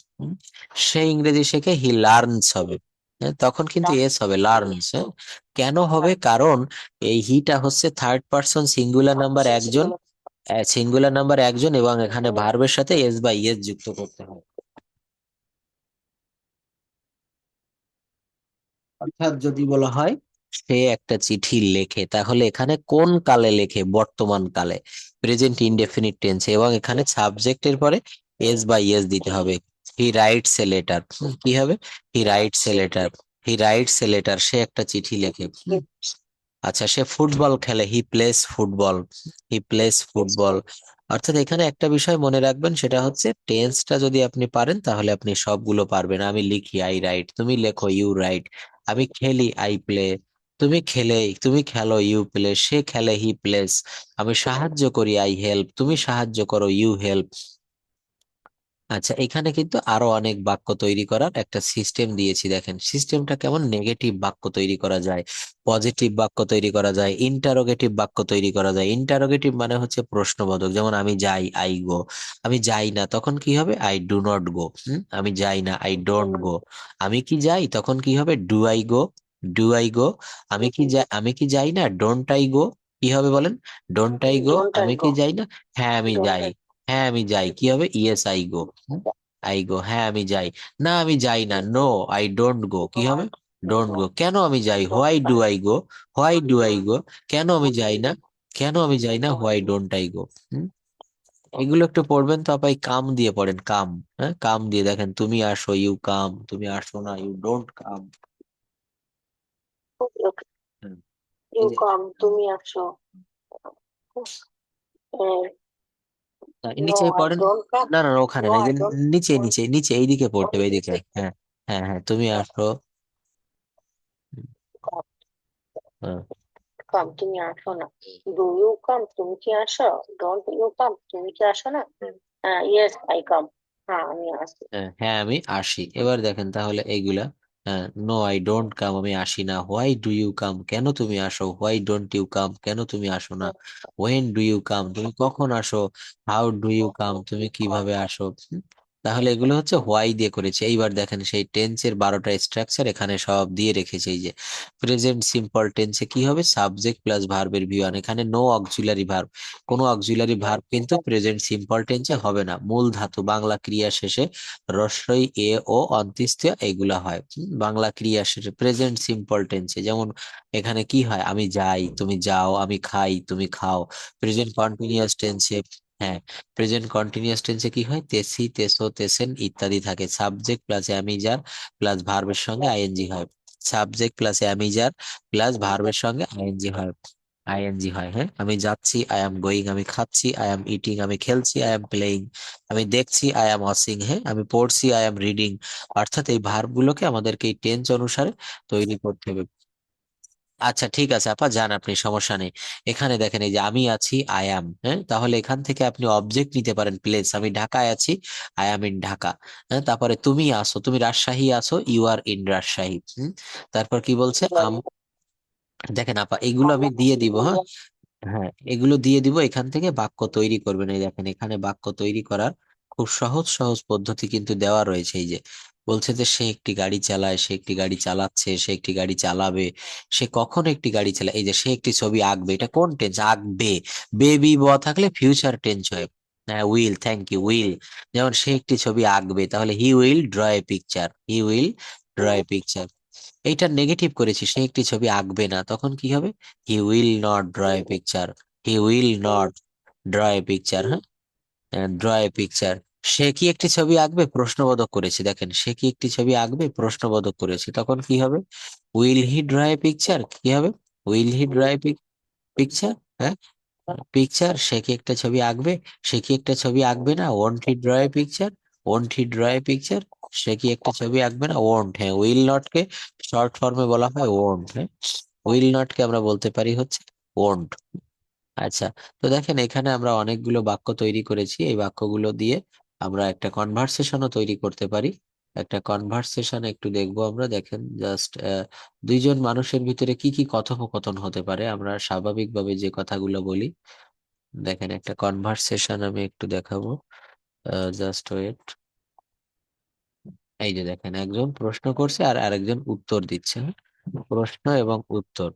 সে ইংরেজি শেখে, হি লার্নস হবে। হ্যাঁ, তখন কিন্তু এস হবে, লার্নস। কেন হবে, কারণ এই হিটা হচ্ছে থার্ড পারসন সিঙ্গুলার নাম্বার একজন, সিঙ্গুলার নাম্বার একজন, এবং এখানে ভার্বের সাথে এস বা ইএস যুক্ত করতে হবে। অর্থাৎ যদি বলা হয় সে একটা চিঠি লেখে, তাহলে এখানে কোন কালে লেখে, বর্তমান কালে, প্রেজেন্ট ইনডেফিনিট টেন্সে, এবং এখানে সাবজেক্টের পরে এস বা ইএস দিতে হবে। হি রাইটস এ লেটার, কি হবে, he writes a letter, he writes a letter, সে একটা চিঠি লেখে। আচ্ছা, সে ফুটবল খেলে, he plays football, he plays football. অর্থাৎ এখানে একটা বিষয় মনে রাখবেন, সেটা হচ্ছে টেন্সটা যদি আপনি পারেন তাহলে আপনি সবগুলো পারবেন। আমি লিখি আই রাইট, তুমি লেখো ইউ রাইট, আমি খেলি আই প্লে, তুমি খেলো ইউ প্লে, সে খেলে হি প্লেস, আমি সাহায্য করি আই হেল্প, তুমি সাহায্য করো ইউ হেল্প। আচ্ছা, এখানে কিন্তু আরো অনেক বাক্য তৈরি করার একটা সিস্টেম দিয়েছি, দেখেন সিস্টেমটা কেমন। নেগেটিভ বাক্য তৈরি করা যায়, পজিটিভ বাক্য তৈরি করা যায়, ইন্টারোগেটিভ বাক্য তৈরি করা যায়। ইন্টারোগেটিভ মানে হচ্ছে প্রশ্নবোধক, যেমন আমি যাই আই গো, আমি যাই না তখন কি হবে, আই ডু নট গো। আমি যাই না, আই ডোন্ট গো। আমি কি যাই তখন কি হবে, do I go, do I go. আমি কি যাই না, ডোন্ট আই গো, কি হবে বলেন, ডোন্ট আই গো। আমি কি যাই না, হ্যাঁ আমি যাই, হ্যাঁ আমি যাই, কি হবে, yes I go, I go, হ্যাঁ আমি যাই। না আমি যাই না, নো আই ডোন্ট গো, কি হবে, ডোন্ট গো। কেন আমি যাই, why do I go, why do I go, কেন আমি যাই না, কেন আমি যাই না, হোয়াই ডোন্ট আই গো। এগুলো একটু পড়বেন তো আপাই, কাম দিয়ে পড়েন, কাম, হ্যাঁ, কাম দিয়ে দেখেন, তুমি আসো ইউ কাম, তুমি আসো না you don't come. You come, তুমি আসো, নো নিচে আই পড়েন, ডোন্ট কাম, না না না, ওখানে নো না, এই আই যে ডোন্ট নিচে নিচে নিচে এইদিকে পড়তে হবে, এইদিকে, হ্যাঁ, হ্যাঁ হ্যাঁ, তুমি আসো। হ্যাঁ, কাম, তুমি আসো না। ডু ইউ কাম, তুমি কি আসো? ডোন্ট ইউ কাম, তুমি কি আসো না? ইয়েস আই কাম, হ্যাঁ আমি আসি। হ্যাঁ হ্যাঁ, আমি আসি। এবার দেখেন তাহলে এইগুলা, নো আই ডোন্ট কাম, আমি আসি না। হোয়াই ডু ইউ কাম, কেন তুমি আসো। হোয়াই ডোন্ট ইউ কাম, কেন তুমি আসো না। ওয়েন ডু ইউ কাম, তুমি কখন আসো। হাউ ডু ইউ কাম, তুমি কিভাবে আসো। তাহলে এগুলো হচ্ছে হোয়াই দিয়ে করেছে। এইবার দেখেন সেই টেন্সের 12টা স্ট্রাকচার এখানে সব দিয়ে রেখেছে। এই যে প্রেজেন্ট সিম্পল টেন্সে কি হবে, সাবজেক্ট প্লাস ভার্বের ভি ওয়ান, এখানে নো অক্সিলারি ভার্ব, কোনো অক্সিলারি ভার্ব কিন্তু প্রেজেন্ট সিম্পল টেন্সে হবে না। মূল ধাতু বাংলা ক্রিয়া শেষে রস্বই এ ও অন্ত্যেষ্টিয়া এগুলা হয়। বাংলা ক্রিয়া শেষে প্রেজেন্ট সিম্পল টেন্সে যেমন এখানে কি হয়, আমি যাই তুমি যাও, আমি খাই তুমি খাও। প্রেজেন্ট কন্টিনিউয়াস টেন্সে, হ্যাঁ, প্রেজেন্ট কন্টিনিউয়াস টেন্সে কি হয়, তেসি তেসো তেসেন ইত্যাদি থাকে। সাবজেক্ট প্লাস অ্যামিজার প্লাস ভার্বের সঙ্গে আইএনজি হয়। সাবজেক্ট প্লাস অ্যামিজার প্লাস ভার্বের সঙ্গে আইএনজি হয়। আইএনজি হয়, হ্যাঁ। আমি যাচ্ছি, আই এম গোয়িং, আমি খাচ্ছি, আই এম ইটিং, আমি খেলছি, আই এম প্লেইং, আমি দেখছি, আই এম ওয়াচিং, হ্যাঁ, আমি পড়ছি, আই এম রিডিং। অর্থাৎ এই ভার্ব গুলোকে আমাদেরকে এই টেন্স অনুসারে তৈরি করতে হবে। আচ্ছা ঠিক আছে আপা, যান আপনি, সমস্যা নেই। এখানে দেখেন এই যে আমি আছি, আই অ্যাম, হ্যাঁ, তাহলে এখান থেকে আপনি অবজেক্ট নিতে পারেন প্লেস, আমি ঢাকায় আছি, আই অ্যাম ইন ঢাকা। হ্যাঁ, তারপরে তুমি আসো, তুমি রাজশাহী আসো, ইউ আর ইন রাজশাহী। তারপর কি বলছে, দেখেন আপা এগুলো আমি দিয়ে দিব, হ্যাঁ। হ্যাঁ, এগুলো দিয়ে দিব, এখান থেকে বাক্য তৈরি করবেন। এই দেখেন এখানে বাক্য তৈরি করার খুব সহজ সহজ পদ্ধতি কিন্তু দেওয়া রয়েছে। এই যে বলছে যে সে একটি গাড়ি চালায়, সে একটি গাড়ি চালাচ্ছে, সে একটি গাড়ি চালাবে, সে কখন একটি গাড়ি চালায়। এই যে সে একটি ছবি আঁকবে, এটা কোন টেন্স, আঁকবে। বেবি ব থাকলে ফিউচার টেন্স হয়। হ্যাঁ, উইল, থ্যাংক ইউ, উইল। যেমন সে একটি ছবি আঁকবে, তাহলে he will draw a picture, he will draw a picture. এইটা নেগেটিভ করেছি, সে একটি ছবি আঁকবে না, তখন কি হবে, he will not draw a picture, he will not draw a picture, হ্যাঁ, ড্র এ পিকচার। সে কি একটি ছবি আঁকবে, প্রশ্নবোধক করেছে, দেখেন সে কি একটি ছবি আঁকবে, প্রশ্নবোধক করেছে, তখন কি হবে, will he draw a picture, কি হবে, will he draw a picture, হ্যাঁ, পিকচার। সে কি একটা ছবি আঁকবে, সে কি একটা ছবি আঁকবে না, won't he draw a picture, won't he draw a picture. সে কি একটা ছবি আঁকবে না, ওন্ট, হ্যাঁ, উইল নট কে শর্ট ফর্মে বলা হয় ওন্ট, হ্যাঁ, উইল নট কে আমরা বলতে পারি হচ্ছে ওন্ট। আচ্ছা, তো দেখেন এখানে আমরা অনেকগুলো বাক্য তৈরি করেছি, এই বাক্যগুলো দিয়ে আমরা একটা কনভারসেশনও তৈরি করতে পারি। একটা কনভারসেশন একটু দেখবো আমরা, দেখেন জাস্ট দুইজন মানুষের ভিতরে কি কি কথোপকথন হতে পারে, আমরা স্বাভাবিকভাবে যে কথাগুলো বলি। দেখেন একটা কনভারসেশন আমি একটু দেখাবো, জাস্ট ওয়েট। এই যে দেখেন একজন প্রশ্ন করছে আর আরেকজন উত্তর দিচ্ছে, হ্যাঁ? প্রশ্ন এবং উত্তর,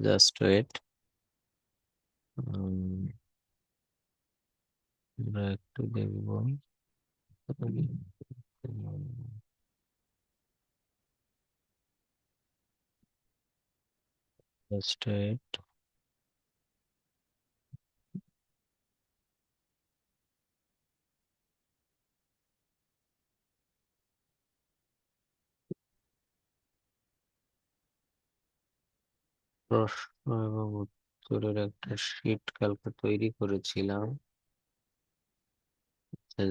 জাস্ট ওয়েট। আমরা একটু দেখবো, জাস্ট ওয়েট। প্রশ্ন এবং উত্তরের একটা শিট কালকে তৈরি করেছিলাম।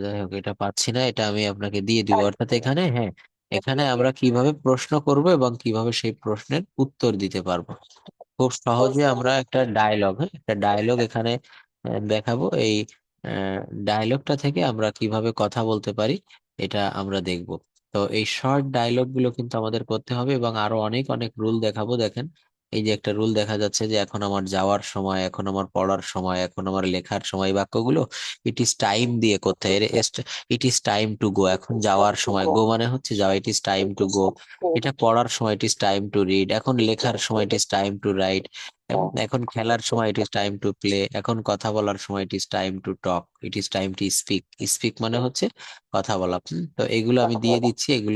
যাই হোক, এটা পাচ্ছি না, এটা আমি আপনাকে দিয়ে দিব। অর্থাৎ এখানে, হ্যাঁ, এখানে আমরা কিভাবে প্রশ্ন করব এবং কিভাবে সেই প্রশ্নের উত্তর দিতে পারবো, খুব সহজে আমরা একটা ডায়লগ, হ্যাঁ, একটা ডায়লগ এখানে দেখাবো। এই ডায়লগটা থেকে আমরা কিভাবে কথা বলতে পারি এটা আমরা দেখব। তো এই শর্ট ডায়লগ গুলো কিন্তু আমাদের করতে হবে, এবং আরো অনেক অনেক রুল দেখাবো। দেখেন এই যে একটা রুল দেখা যাচ্ছে যে এখন আমার যাওয়ার সময়, এখন আমার পড়ার সময়, এখন আমার লেখার সময়, এই বাক্যগুলো ইট ইজ টাইম দিয়ে করতে হয়। It is time to go, এখন যাওয়ার সময়, গো মানে হচ্ছে যাওয়া, it is time to go. এটা পড়ার সময়, it is time to read. এখন লেখার সময়, it is time to right. এখন খেলার সময়, it is time to play. এখন কথা বলার সময়, it is time to talk, it is time to speak. Speak মানে হচ্ছে কথা বলা। তো এগুলো আমি দিয়ে দিচ্ছি, এগুলো